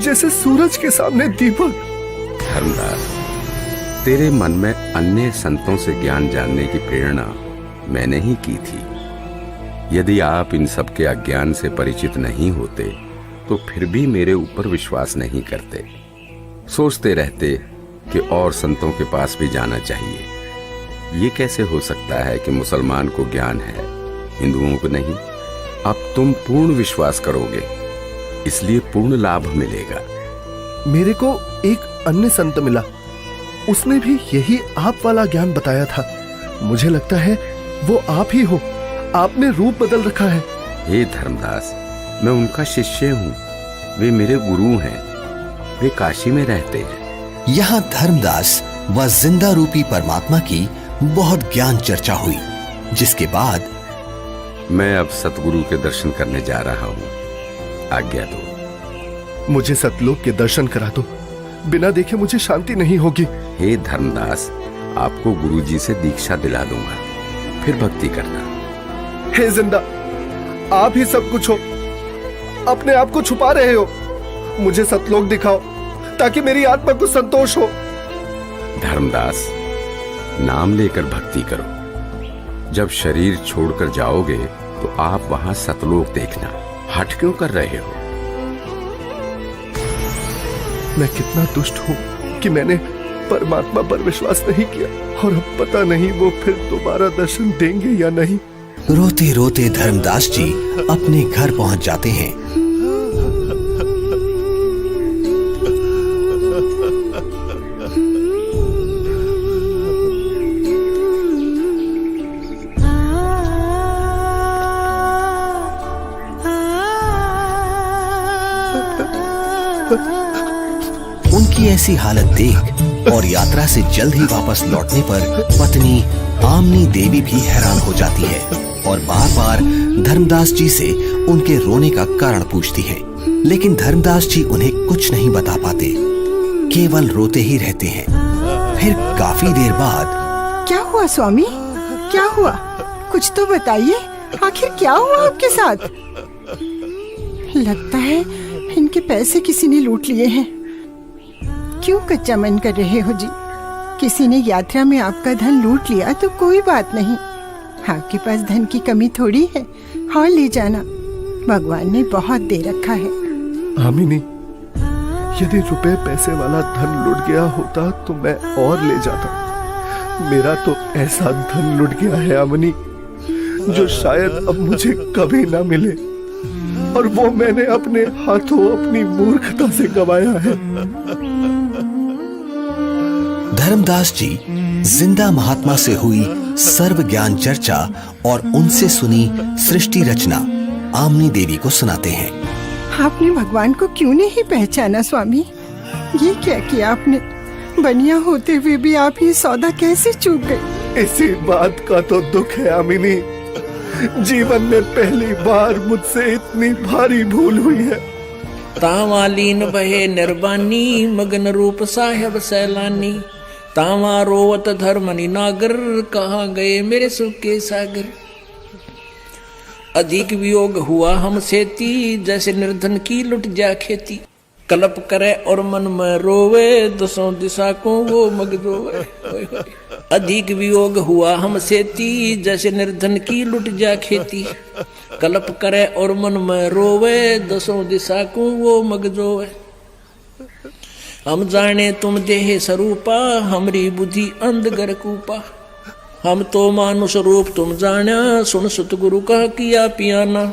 [SPEAKER 2] जैसे सूरज के सामने दीपक।
[SPEAKER 4] धर्मदास, तेरे मन में अन्य संतों से ज्ञान जानने की प्रेरणा मैंने ही की थी। यदि आप इन सब के अज्ञान से परिचित नहीं होते तो फिर भी मेरे ऊपर विश्वास नहीं करते, सोचते रहते कि और संतों के पास भी जाना चाहिए। ये कैसे हो सकता है कि मुसलमान को ज्ञान है, हिंदुओं को नहीं। अब तुम पूर्ण विश्वास करोगे, इसलिए पूर्ण लाभ मिलेगा।
[SPEAKER 2] मेरे को एक अन्य संत मिला, उसने भी यही आप वाला ज्ञान बताया था। मुझे लगता है वो आप ही हो, आपने रूप बदल रखा है।
[SPEAKER 4] हे धर्मदास, मैं उनका शिष्य हूँ, वे मेरे गुरु हैं, वे काशी में रहते हैं।
[SPEAKER 1] यहाँ धर्मदास व जिंदा रूपी परमात्मा की बहुत ज्ञान चर्चा हुई, जिसके बाद
[SPEAKER 4] मैं अब सतगुरु के दर्शन करने जा रहा हूँ, आज्ञा दो।
[SPEAKER 2] मुझे सतलोक के दर्शन करा दो, बिना देखे मुझे शांति नहीं होगी।
[SPEAKER 4] हे धर्मदास, आपको गुरुजी से दीक्षा दिला दूंगा, फिर भक्ति करना।
[SPEAKER 2] हे जिंदा, आप ही सब कुछ हो, अपने आप को छुपा रहे हो। मुझे सतलोक दिखाओ ताकि मेरी आत्मा को संतोष हो।
[SPEAKER 4] धर्मदास, नाम लेकर भक्ति करो। जब शरीर छोड़कर जाओगे तो आप वहां सतलोक देखना। हट क्यों कर रहे हो?
[SPEAKER 2] मैं कितना दुष्ट हूँ कि मैंने परमात्मा पर विश्वास नहीं किया, और अब पता नहीं वो फिर दोबारा दर्शन देंगे या नहीं।
[SPEAKER 1] रोते रोते धर्मदास जी अपने घर पहुंच जाते हैं। उनकी उनकी ऐसी हालत देख और यात्रा से जल्द ही वापस लौटने पर पत्नी आमनी देवी भी हैरान हो जाती है और बार बार धर्मदास जी से उनके रोने का कारण पूछती है, लेकिन धर्मदास जी उन्हें कुछ नहीं बता पाते, केवल रोते ही रहते हैं। फिर काफी देर बाद
[SPEAKER 3] क्या हुआ स्वामी, क्या हुआ? कुछ तो बताइए, आखिर क्या हुआ आपके साथ? लगता है इनके पैसे किसी ने लूट लिए हैं। क्यों कच्चा मन कर रहे हो जी? किसी ने यात्रा में आपका धन लूट लिया तो कोई बात नहीं, आपके पास धन की कमी थोड़ी है, और ले जाना, भगवान ने बहुत दे रखा है।
[SPEAKER 2] आमिनी, यदि रुपए पैसे वाला धन लुट गया होता तो मैं और ले जाता। मेरा तो ऐसा धन लुट गया है आमिनी, जो शायद अब मुझे कभी ना मिले, और वो मैंने अपने हाथों अपनी मूर्खता से गंवाया है।
[SPEAKER 1] धर्मदास जी जिंदा महात्मा से हुई सर्व ज्ञान चर्चा और उनसे सुनी सृष्टि रचना आमनी देवी को सुनाते हैं।
[SPEAKER 3] आपने भगवान को क्यों नहीं पहचाना स्वामी? ये क्या किया आपने? बनिया होते हुए भी आप ये सौदा कैसे चूक गए?
[SPEAKER 2] इसी बात का तो दुख है आमिनी। जीवन में पहली बार मुझसे इतनी भारी भूल हुई है।
[SPEAKER 5] तावालीन बहे निर्वाणी, मगन रूप साहेब सैलानी, तावा रोवत धर्मनि नागर, कहाँ गए मेरे सुख के सागर। अधिक वियोग हुआ हमसे ती, जैसे निर्धन की लुट जा खेती। कलप करे और मन में रोवे, दसों दिशा को वो मगजोवे। अधिक वियोग हुआ हमसे ती, जैसे निर्धन की लुट जा खेती। कलप करे और मन में रोवे, दसों दिशा को वो मगजोवे। हम जाने तुम देह स्वरूपा, हमरी बुद्धि अंधगर कूपा। हम तो मानुष रूप तुम जाना, सुन सुत गुरु का किया पियाना।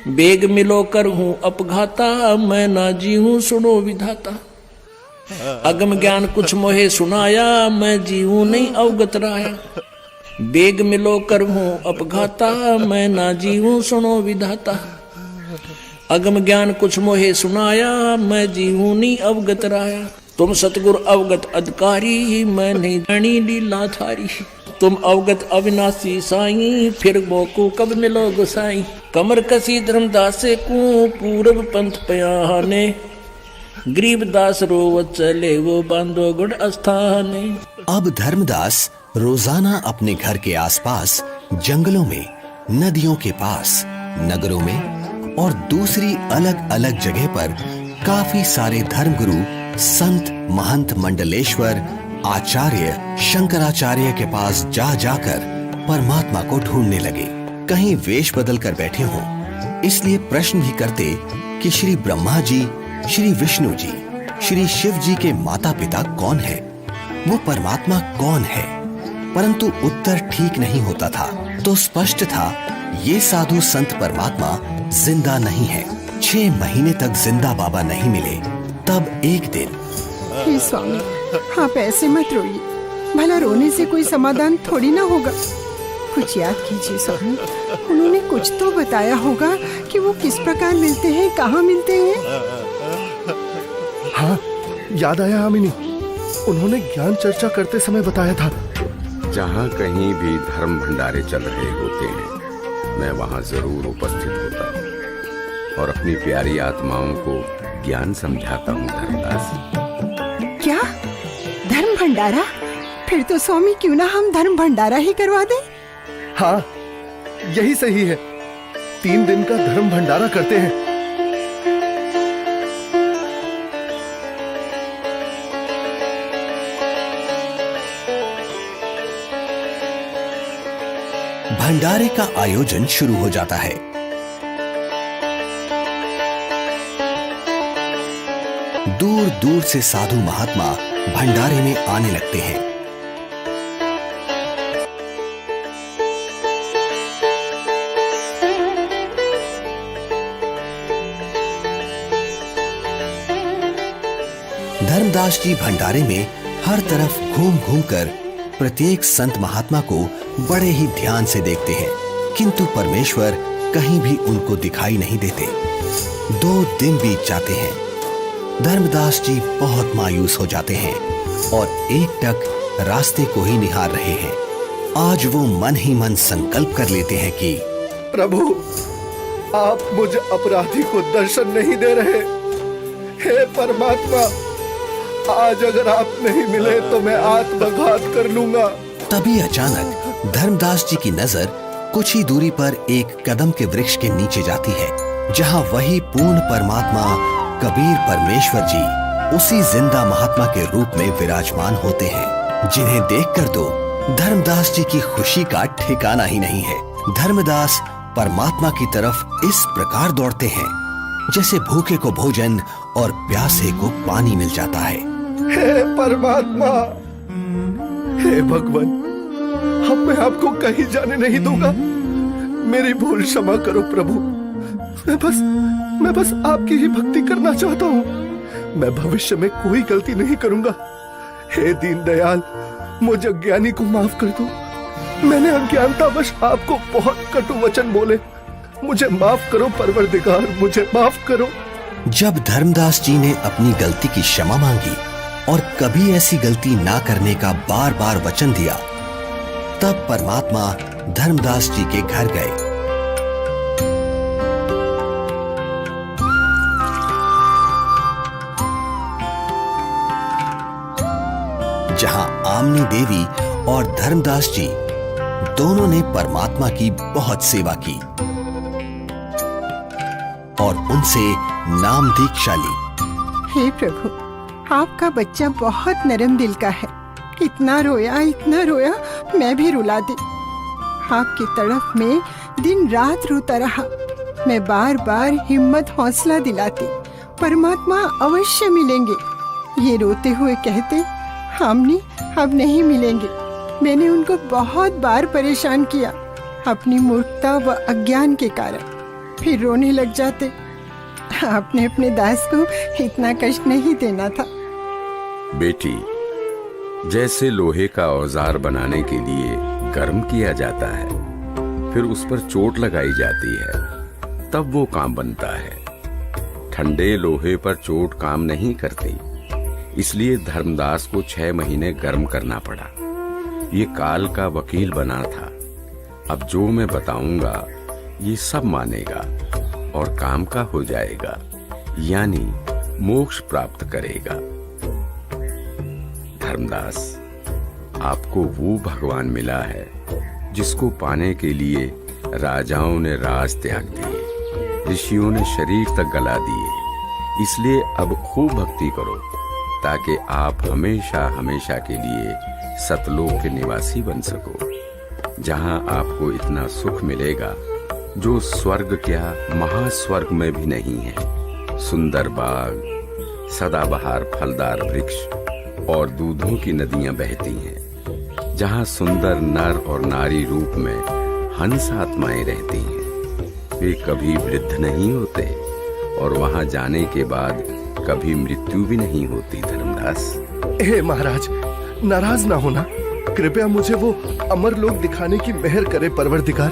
[SPEAKER 5] बेग मिलो कर हूँ अपघाता, मैं ना जी हूँ सुनो विधाता। अगम ज्ञान कुछ मोहे सुनाया, मैं जी हूँ नहीं अवगत राया। बेग मिलो कर हूँ अपघाता, मैं ना जी हूँ सुनो विधाता। अगम ज्ञान कुछ मोहे सुनाया, मैं जी हूँ नहीं अवगत राया। तुम सतगुर अवगत अधिकारी, मैं नहीं जानी लीला थारी। तुम अवगत अविनाशी साईं, फिर मोको कब मिलो गोसाई। कमर कसी धर्मदास को पूरब पंथ पयाने, गरीबदास रोवत चले वो बांधो गुड़ अस्थाने।
[SPEAKER 1] अब धर्मदास रोजाना अपने घर के आसपास, जंगलों में, नदियों के पास, नगरों में और दूसरी अलग अलग जगह पर काफी सारे धर्मगुरु, संत, महंत, मंडलेश्वर, आचार्य, शंकराचार्य के पास जा जाकर परमात्मा को ढूंढने लगे। कहीं वेश बदल कर बैठे हों, इसलिए प्रश्न भी करते कि श्री ब्रह्मा जी, श्री विष्णु जी, श्री शिव जी के माता पिता कौन है, वो परमात्मा कौन है। परंतु उत्तर ठीक नहीं होता था। तो स्पष्ट था ये साधु संत परमात्मा जिंदा नहीं है। 6 महीने तक जिंदा बाबा नहीं मिले। तब एक दिन,
[SPEAKER 3] हे स्वामी, आप ऐसे मत रोइए, भला रोने से कोई समाधान थोड़ी ना होगा। कुछ याद कीजिए स्वामी, उन्होंने कुछ तो बताया होगा कि वो किस प्रकार मिलते हैं, कहाँ मिलते हैं।
[SPEAKER 2] हाँ, याद आया आमिनी, उन्होंने ज्ञान चर्चा करते समय बताया था।
[SPEAKER 4] जहाँ कहीं भी धर्म भंडारे चल रहे होते हैं, मैं वहाँ जरूर उपस्थित होता हूँ और अपनी प्यारी आत्माओं को ज्ञान समझाता हूँ। धर्मदास,
[SPEAKER 3] क्या धर्म भंडारा? फिर तो स्वामी क्यों ना हम धर्म भंडारा ही करवा दें।
[SPEAKER 2] हाँ, यही सही है। 3 दिन का धर्म भंडारा करते हैं।
[SPEAKER 1] भंडारे का आयोजन शुरू हो जाता है। दूर दूर से साधु महात्मा भंडारे में आने लगते हैं। धर्मदास जी भंडारे में हर तरफ घूम घूम कर प्रत्येक संत महात्मा को बड़े ही ध्यान से देखते हैं, किंतु परमेश्वर कहीं भी उनको दिखाई नहीं देते। 2 दिन बीत जाते हैं। धर्मदास जी बहुत मायूस हो जाते हैं और एकटक रास्ते को ही निहार रहे हैं। आज वो मन ही मन संकल्प कर लेते हैं कि
[SPEAKER 2] प्रभु, आप मुझ अपराधी को दर्शन नहीं दे रहे। हे परमात्मा, आज अगर आप नहीं मिले तो मैं आत्मघात कर लूंगा।
[SPEAKER 1] तभी अचानक धर्मदास जी की नजर कुछ ही दूरी पर एक कदम के वृक्ष के नीचे जाती है, जहां वही पूर्ण परमात्मा कबीर परमेश्वर जी उसी जिंदा महात्मा के रूप में विराजमान होते हैं, जिन्हें देखकर तो धर्मदास जी की खुशी का ठिकाना ही नहीं है। धर्मदास परमात्मा की तरफ इस प्रकार दौड़ते हैं जैसे भूखे को भोजन और प्यासे को पानी मिल जाता है।
[SPEAKER 2] हे परमात्मा, हे भगवान, अब मैं आपको कहीं जाने नहीं दूंगा। मेरी भूल क्षमा करो प्रभु। मैं बस आपकी ही भक्ति करना चाहता हूँ। मैं भविष्य में कोई गलती नहीं करूंगा। हे दीन दयाल, मुझ अज्ञानी को माफ कर दो। मैंने अज्ञानतावश आपको बहुत कटु वचन बोले। मुझे माफ करो परवरदिगार, मुझे माफ करो।
[SPEAKER 1] जब धर्मदास जी ने अपनी गलती की क्षमा मांगी और कभी ऐसी गलती ना करने का बार बार वचन दिया, तब परमात्मा धर्मदास जी के घर गए। जहां आमनी देवी और धर्मदास जी दोनों ने परमात्मा की बहुत सेवा की और उनसे नाम दीक्षा ली।
[SPEAKER 3] हे प्रभु, आपका बच्चा बहुत नरम दिल का है। इतना रोया, मैं भी रुला दी। आपकी तड़फ में दिन रात रोता रहा। मैं बार बार हिम्मत हौसला दिलाती, परमात्मा अवश्य मिलेंगे। ये रोते हुए कहते, हमने अब नहीं मिलेंगे। मैंने उनको बहुत बार परेशान किया अपनी मूर्खता व अज्ञान के कारण। फिर रोने लग जाते। आपने अपने दास को इतना कष्ट नहीं देना था।
[SPEAKER 4] बेटी, जैसे लोहे का औजार बनाने के लिए गर्म किया जाता है, फिर उस पर चोट लगाई जाती है, तब वो काम बनता है। ठंडे लोहे पर चोट काम नहीं करती, इसलिए धर्मदास को 6 महीने गर्म करना पड़ा। ये काल का वकील बना था। अब जो मैं बताऊंगा ये सब मानेगा और काम का हो जाएगा, यानी मोक्ष प्राप्त करेगा। धर्मदास, आपको वो भगवान मिला है जिसको पाने के लिए राजाओं ने राज त्याग दिए, ऋषियों ने शरीर तक गला दिए। इसलिए अब खूब भक्ति करो ताकि आप हमेशा हमेशा के लिए सतलोक के निवासी बन सको, जहां आपको इतना सुख मिलेगा जो स्वर्ग क्या महास्वर्ग में भी नहीं है। सुंदर बाग, सदाबहार फलदार वृक्ष और दूधों की नदियां बहती हैं, जहां सुंदर नर और नारी रूप में हंस आत्माएं रहती हैं। वे कभी वृद्ध नहीं होते और वहां जाने के बाद कभी मृत्यु भी नहीं होती। धर्मदास,
[SPEAKER 2] हे महाराज, नाराज ना होना। कृपया मुझे वो अमर लोक दिखाने की मेहर करे परवरदिगार,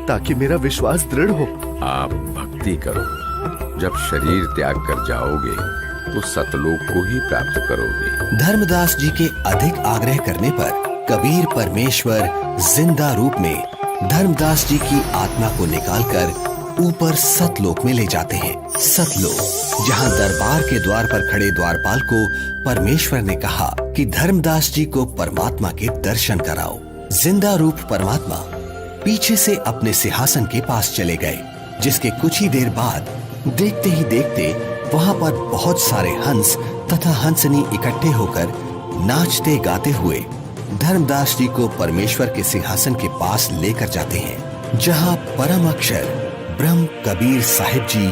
[SPEAKER 2] ताकि मेरा विश्वास दृढ़ हो।
[SPEAKER 4] आप भक्ति करो। जब शरीर त्याग कर जाओगे तो सतलोक को ही प्राप्त करोगे।
[SPEAKER 1] धर्मदास जी के अधिक आग्रह करने पर कबीर परमेश्वर जिंदा रूप में धर्मदास जी की आत्मा को निकालकर ऊपर सतलोक में ले जाते हैं। सतलोक, जहां दरबार के द्वार पर खड़े द्वारपाल को परमेश्वर ने कहा कि धर्मदास जी को परमात्मा के दर्शन कराओ। जिंदा रूप परमात्मा पीछे से अपने सिंहासन के पास चले गए, जिसके कुछ ही देर बाद देखते ही देखते वहां पर बहुत सारे हंस तथा हंसनी इकट्ठे होकर नाचते गाते हुए धर्मदास जी को परमेश्वर के सिंहासन के पास लेकर जाते हैं, जहां परम अक्षर ब्रह्म कबीर साहिब जी,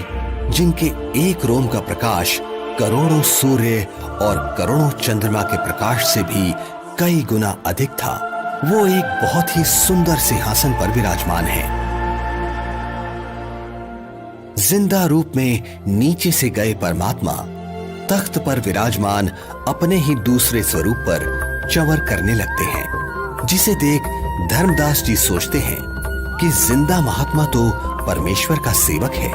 [SPEAKER 1] जिनके एक रोम का प्रकाश करोड़ों सूर्य और करोड़ों चंद्रमा के प्रकाश से भी कई गुना अधिक था, वो एक बहुत ही सुंदर सिंहासन पर विराजमान है। जिंदा रूप में नीचे से गए परमात्मा तख्त पर विराजमान अपने ही दूसरे स्वरूप पर चंवर करने लगते हैं, जिसे देख धर्मदास जी सोचते हैं कि जिंदा महात्मा तो परमेश्वर का सेवक है।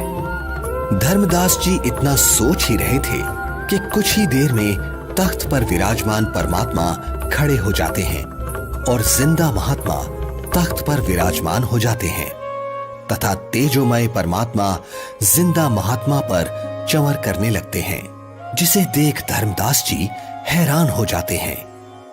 [SPEAKER 1] धर्मदास जी इतना सोच ही रहे थे कि कुछ ही देर में तख्त पर विराजमान परमात्मा खड़े हो जाते हैं और जिंदा महात्मा तख्त पर विराजमान हो जाते हैं तथा तेजोमय परमात्मा जिंदा महात्मा पर चंवर करने लगते हैं, जिसे देख धर्मदास जी हैरान हो जाते हैं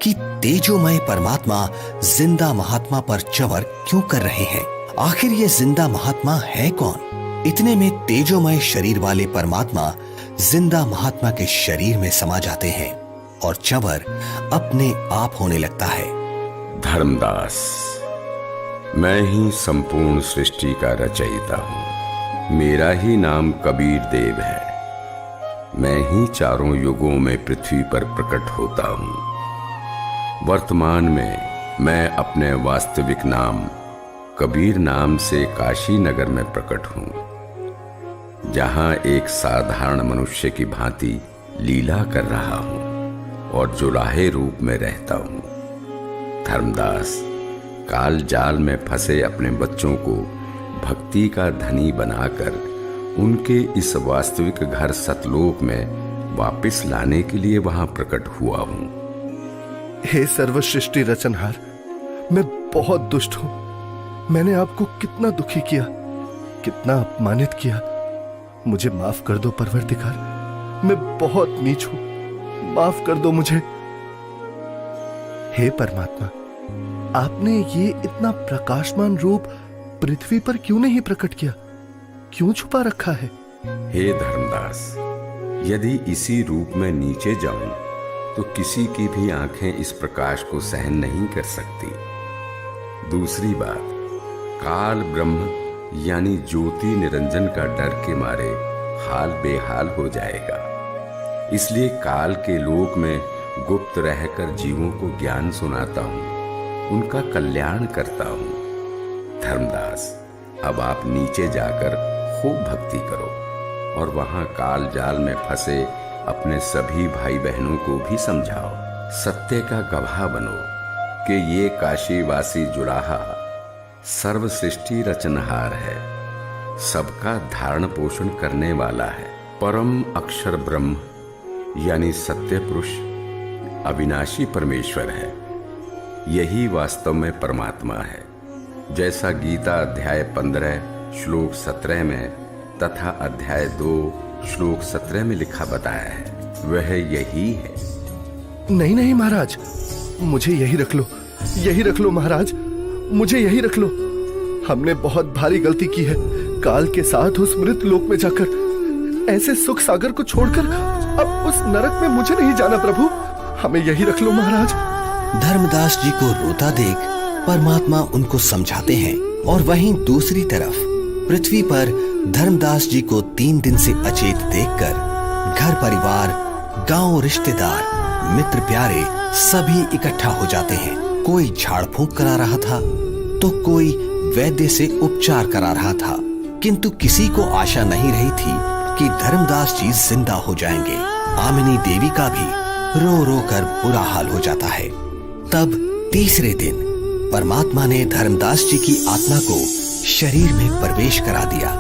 [SPEAKER 1] कि तेजोमय परमात्मा जिंदा महात्मा पर चंवर क्यों कर रहे हैं। आखिर ये जिंदा महात्मा है कौन? इतने में तेजोमय शरीर वाले परमात्मा जिंदा महात्मा के शरीर में समा जाते हैं और चंवर अपने आप होने लगता है।
[SPEAKER 4] धर्मदास, मैं ही संपूर्ण सृष्टि का रचयिता हूँ। मेरा ही नाम कबीर देव है। मैं ही चारों युगों में पृथ्वी पर प्रकट होता हूँ। वर्तमान में मैं अपने वास्तविक नाम कबीर नाम से काशी नगर में प्रकट हूँ, जहाँ एक साधारण मनुष्य की भांति लीला कर रहा हूँ और जुलाहे रूप में रहता हूँ। धर्मदास, काल जाल में फंसे अपने बच्चों को भक्ति का धनी बनाकर उनके इस वास्तविक घर सतलोक में वापस लाने के लिए वहां प्रकट हुआ हूं।
[SPEAKER 2] हे सर्व सृष्टि रचनहार, मैं बहुत दुष्ट हूं। मैंने आपको कितना दुखी किया, कितना अपमानित किया। मुझे माफ कर दो परवरदिगार, मैं बहुत नीच हूं, माफ कर दो मुझे। हे परमात्मा, आपने ये इतना प्रकाशमान रूप पृथ्वी पर क्यों नहीं प्रकट किया? क्यों छुपा रखा है?
[SPEAKER 4] हे धर्मदास, यदि इसी रूप में नीचे जाऊं तो किसी की भी आंखें इस प्रकाश को सहन नहीं कर सकती। दूसरी बात, काल ब्रह्म यानी ज्योति निरंजन का डर के मारे हाल बेहाल हो जाएगा। इसलिए काल के लोक में गुप्त रहकर जीवों को ज्ञान सुनाता हूं, उनका कल्याण करता हूं। धर्मदास, अब आप नीचे जाकर खूब भक्ति करो और वहां काल जाल में फंसे अपने सभी भाई बहनों को भी समझाओ। सत्य का गवाह बनो कि ये काशीवासी जुलाहा सर्व सृष्टि रचनहार है, सबका धारण पोषण करने वाला है। परम अक्षर ब्रह्म यानी सत्य पुरुष अविनाशी परमेश्वर है। यही वास्तव में परमात्मा है। जैसा गीता अध्याय 15 श्लोक 17 में तथा अध्याय 2 श्लोक 17 में लिखा बताया है, वह यही है।
[SPEAKER 2] नहीं नहीं महाराज, मुझे यही रख लो, यही रख लो महाराज, मुझे यही रख लो। हमने बहुत भारी गलती की है। काल के साथ उस मृत लोक में जाकर ऐसे सुख सागर को छोड़कर अब उस नरक में मुझे नहीं जाना प्रभु, हमें यही रख लो महाराज।
[SPEAKER 1] धर्मदास जी को रोता देख परमात्मा उनको समझाते हैं और वहीं दूसरी तरफ पृथ्वी पर धर्मदास जी को 3 दिन से अचेत देखकर घर परिवार, गांव, रिश्तेदार, मित्र प्यारे सभी इकट्ठा हो जाते हैं। कोई झाड़ फूंक करा रहा था तो कोई वैद्य से उपचार करा रहा था, किंतु किसी को आशा नहीं रही थी कि धर्मदास जी जिंदा हो जाएंगे। आमिनी देवी का भी रो रो कर बुरा हाल हो जाता है। तब तीसरे दिन परमात्मा ने धर्मदास जी की आत्मा को शरीर में प्रवेश करा दिया।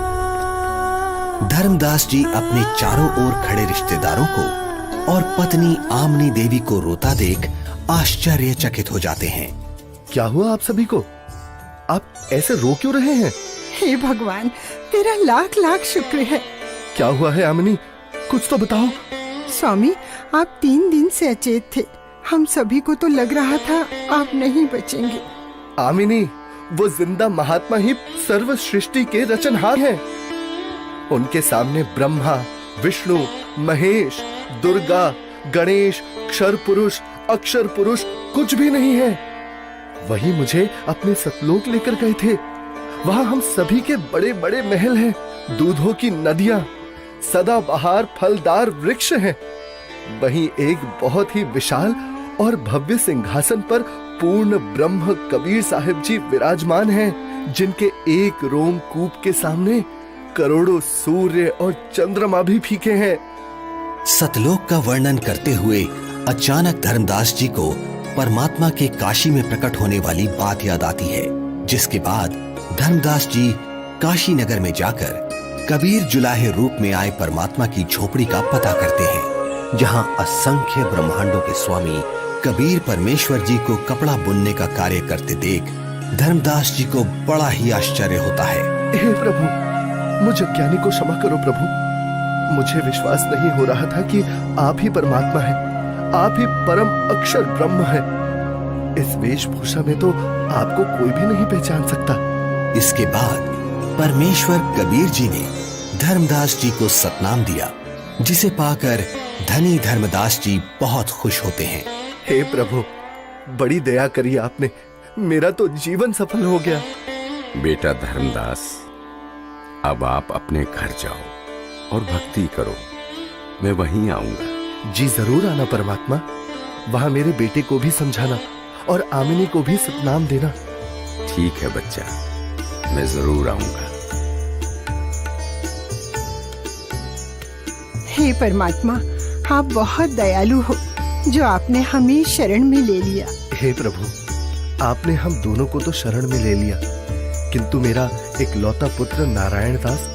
[SPEAKER 1] धर्मदास जी अपने चारों ओर खड़े रिश्तेदारों को और पत्नी आमनी देवी को रोता देख आश्चर्यचकित हो जाते हैं।
[SPEAKER 2] क्या हुआ आप सभी को? आप ऐसे रो क्यों रहे हैं?
[SPEAKER 3] हे भगवान, तेरा लाख लाख शुक्र है।
[SPEAKER 2] क्या हुआ है आमिनी, कुछ तो बताओ।
[SPEAKER 3] स्वामी, आप 3 दिन से अचेत थे। हम सभी को तो लग रहा था आप नहीं बचेंगे।
[SPEAKER 2] आमिनी, वो जिंदा महात्मा ही सर्व सृष्टि के रचनहार हैं। उनके सामने ब्रह्मा, विष्णु, महेश, दुर्गा, गणेश, क्षर पुरुष, अक्षर पुरुष कुछ भी नहीं है। वही मुझे अपने सतलोक लेकर गए थे। वहां हम सभी के बड़े बड़े महल हैं, दूधों की नदियां, सदाबहार फलदार वृक्ष हैं। वहीं एक बहुत ही विशाल और भव्य सिंहासन पर पूर्ण ब्रह्म कबीर साहिब जी विराजमान हैं, जिनके एक रोमकूप के सामने करोड़ों सूर्य और चंद्रमा भी फीके हैं।
[SPEAKER 1] सतलोक का वर्णन करते हुए अचानक धर्मदास जी को परमात्मा के काशी में प्रकट होने वाली बात याद आती है, जिसके बाद धर्मदास जी काशी नगर में जाकर कबीर जुलाहे रूप में आए परमात्मा की झोपड़ी का पता करते हैं। जहां असंख्य ब्रह्मांडों के स्वामी कबीर परमेश्वर जी को कपड़ा बुनने का कार्य करते देख धर्मदास जी को बड़ा ही आश्चर्य होता है।
[SPEAKER 2] हे प्रभु, मुझ अज्ञानी को क्षमा करो प्रभु। मुझे विश्वास नहीं हो रहा था कि आप ही परमात्मा हैं, आप ही परम अक्षर ब्रह्म हैं। इस वेशभूषा में तो आपको कोई भी नहीं पहचान सकता।
[SPEAKER 1] इसके बाद परमेश्वर कबीर जी ने धर्मदास जी को सतनाम दिया, जिसे पाकर धनी धर्मदास जी बहुत खुश होते हैं।
[SPEAKER 2] हे प्रभु, बड़ी दया करी आपने, मेरा तो जीवन सफल हो गया।
[SPEAKER 4] बेटा धर्मदास, अब आप अपने घर जाओ और भक्ति करो, मैं वहीं आऊंगा।
[SPEAKER 2] जी जरूर आना परमात्मा, वहां मेरे बेटे को भी समझाना और आमिनी को भी सतनाम देना।
[SPEAKER 4] ठीक है बच्चा, मैं जरूर आऊंगा।
[SPEAKER 3] हे परमात्मा, आप बहुत दयालु हो जो आपने हमें शरण में ले लिया।
[SPEAKER 2] हे प्रभु, आपने हम दोनों को तो शरण में ले लिया, किंतु मेरा एक लौता पुत्र नारायण दास,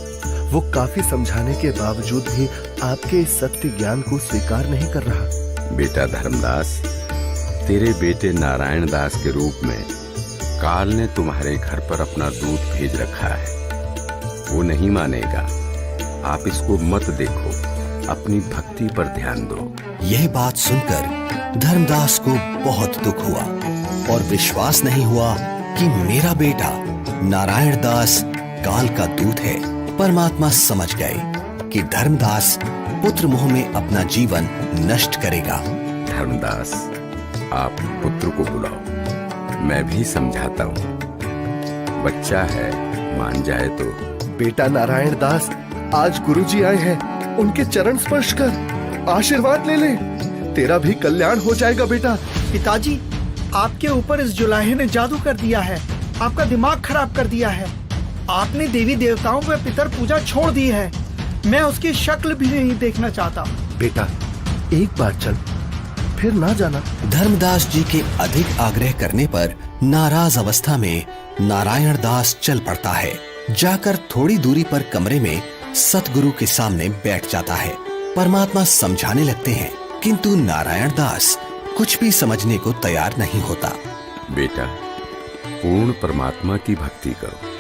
[SPEAKER 2] वो काफी समझाने के बावजूद भी आपके इस सत्य ज्ञान को स्वीकार नहीं कर रहा।
[SPEAKER 4] बेटा धर्मदास, तेरे बेटे नारायण दास के रूप में काल ने तुम्हारे घर पर अपना दूत भेज रखा है। वो नहीं मानेगा, आप इसको मत देखो, अपनी भक्ति पर ध्यान दो।
[SPEAKER 1] यह बात सुनकर धर्मदास को बहुत दुख हुआ और विश्वास नहीं हुआ कि मेरा बेटा नारायण दास काल का दूत है। परमात्मा समझ गए कि धर्मदास पुत्र मोह में अपना जीवन नष्ट करेगा।
[SPEAKER 4] धर्मदास, आप पुत्र को बुलाओ, मैं भी समझाता हूँ। बच्चा है, मान जाए तो।
[SPEAKER 2] बेटा नारायण दास, आज गुरुजी आए हैं, उनके चरण स्पर्श कर आशीर्वाद ले ले, तेरा भी कल्याण हो जाएगा बेटा।
[SPEAKER 8] पिताजी, आपके ऊपर इस जुलाहे ने जादू कर दिया है, आपका दिमाग खराब कर दिया है। आपने देवी देवताओं में पितर पूजा छोड़ दी है। मैं उसकी शक्ल भी नहीं देखना चाहता।
[SPEAKER 2] बेटा, एक बार चल, फिर ना जाना।
[SPEAKER 1] धर्मदास जी के अधिक आग्रह करने पर नाराज अवस्था में नारायण दास चल पड़ता है। जाकर थोड़ी दूरी पर कमरे में सतगुरु के सामने बैठ जाता है। परमात्मा समझाने लगते हैं, किंतु नारायण दास कुछ भी समझने को तैयार नहीं होता।
[SPEAKER 4] बेटा, पूर्ण परमात्मा की भक्ति करो,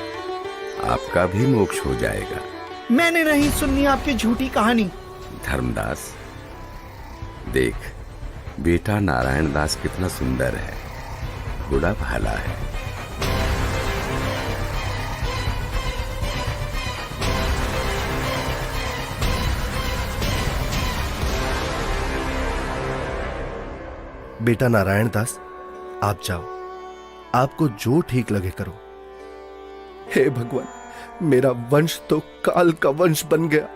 [SPEAKER 4] आपका भी मोक्ष हो जाएगा।
[SPEAKER 8] मैंने नहीं सुननी आपकी झूठी कहानी।
[SPEAKER 4] धर्मदास, देख, बेटा नारायण दास कितना सुंदर है, बड़ा भाला है।
[SPEAKER 2] बेटा नारायण दास, आप जाओ, आपको जो ठीक लगे करो। हे भगवान, मेरा वंश तो काल का वंश बन गया,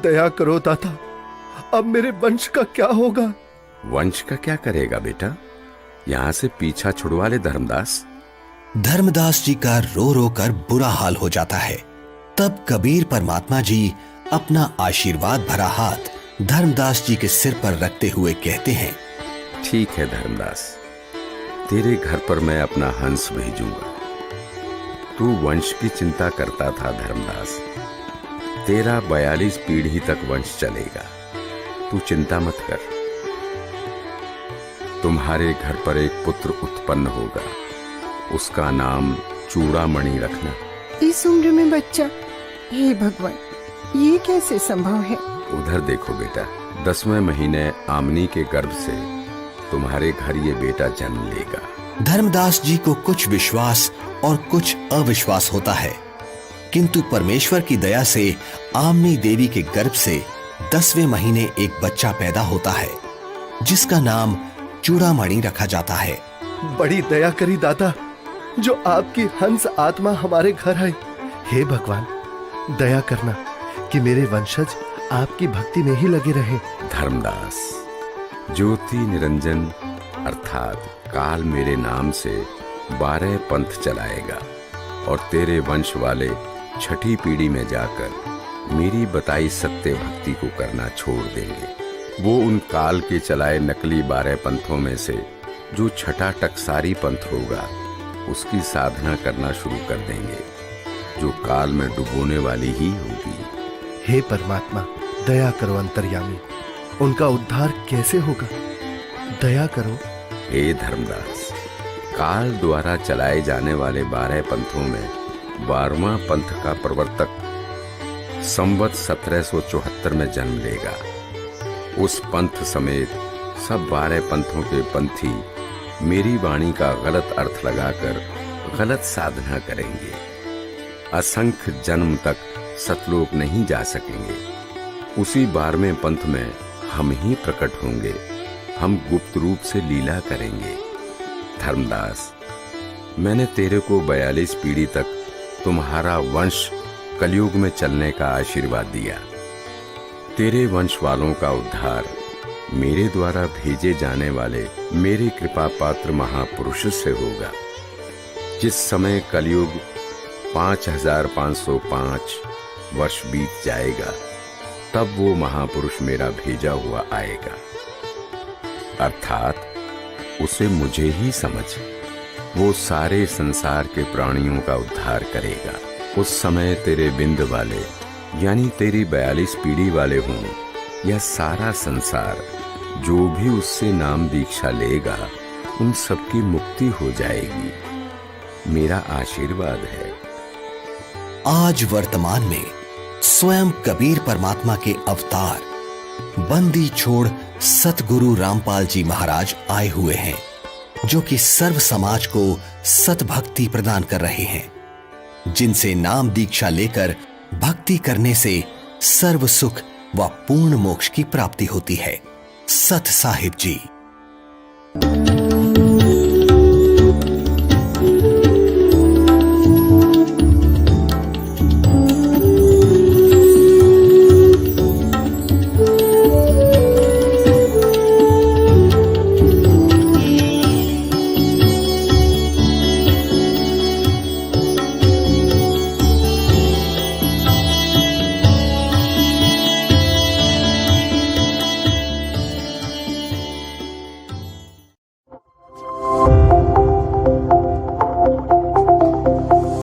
[SPEAKER 2] दया करो दाता, अब मेरे वंश का क्या होगा?
[SPEAKER 4] वंश का क्या करेगा बेटा, यहाँ से पीछा छुड़वा ले धर्मदास।
[SPEAKER 1] धर्मदास जी का रो रो कर बुरा हाल हो जाता है। तब कबीर परमात्मा जी अपना आशीर्वाद भरा हाथ धर्मदास जी के सिर पर रखते हुए कहते हैं,
[SPEAKER 4] ठीक है धर्मदास, तेरे घर पर मैं अपना हंस भेजूंगा। तू वंश की चिंता करता था धर्मदास, तेरा 42 पीढ़ी तक वंश चलेगा, तू चिंता मत कर। तुम्हारे घर पर एक पुत्र उत्पन्न होगा, उसका नाम चूड़ामणि रखना।
[SPEAKER 3] इस उम्र में बच्चा? हे भगवान, ये कैसे संभव है?
[SPEAKER 4] उधर देखो बेटा, 10वें महीने आमनी के गर्भ से तुम्हारे घर ये बेटा जन्म लेगा।
[SPEAKER 1] धर्मदास जी को कुछ विश्वास और कुछ अविश्वास होता है, किंतु परमेश्वर की दया से आमनी देवी के गर्भ से 10वें महीने एक बच्चा पैदा होता है, जिसका नाम चूड़ामणि रखा जाता है।
[SPEAKER 2] बड़ी दया करी दाता, जो आपकी हंस आत्मा हमारे घर आई। हे भगवान, दया करना कि मेरे वंशज आपकी भक्ति में ही लगे रहे।
[SPEAKER 4] धर्मदास, ज्योति निरंजन अर्थात काल मेरे नाम से 12 पंथ चलाएगा और तेरे वंश वाले 6ठी पीढ़ी में जाकर मेरी बताई सत्य भक्ति को करना छोड़ देंगे। वो उन काल के चलाए नकली 12 पंथों में से जो 6ठा टकसारी पंथ होगा, उसकी साधना करना शुरू कर देंगे, जो काल में डुबोने वाली ही होगी।
[SPEAKER 2] हे परमात्मा, दया करो अंतर्यामी, उनका उद्धार कैसे होगा? दया करो।
[SPEAKER 4] हे धर्मदास, काल द्वारा चलाए जाने वाले 12 पंथों में 12वां पंथ का प्रवर्तक संवत 1774 में जन्म लेगा। उस पंथ समेत सब 12 पंथों के पंथी मेरी वाणी का गलत अर्थ लगाकर गलत साधना करेंगे। असंख्य जन्म तक सतलोक नहीं जा सकेंगे। उसी 12वें पंथ में हम ही प्रकट होंगे। हम गुप्त रूप से लीला करेंगे। धर्मदास, मैंने तेरे को 42 पीढ़ी तक तुम्हारा वंश कलयुग में चलने का आशीर्वाद दिया। तेरे वंश वालों का उद्धार मेरे द्वारा भेजे जाने वाले मेरे कृपा पात्र महापुरुष से होगा। जिस समय कलयुग 5505 वर्ष बीत जाएगा, तब वो महापुरुष मेरा भेजा हुआ आएगा। अर्थात उसे मुझे ही समझ, वो सारे संसार के प्राणियों का उद्धार करेगा। उस समय तेरे बिंद वाले यानी तेरी 42 पीढ़ी वाले हों या सारा संसार, जो भी उससे नाम दीक्षा लेगा उन सबकी मुक्ति हो जाएगी। मेरा आशीर्वाद है।
[SPEAKER 1] आज वर्तमान में स्वयं कबीर परमात्मा के अवतार बंदी छोड़ सतगुरु रामपाल जी महाराज आए हुए हैं, जो कि सर्व समाज को सतभक्ति प्रदान कर रहे हैं, जिनसे नाम दीक्षा लेकर भक्ति करने से सर्व सुख व पूर्ण मोक्ष की प्राप्ति होती है। सत साहिब जी।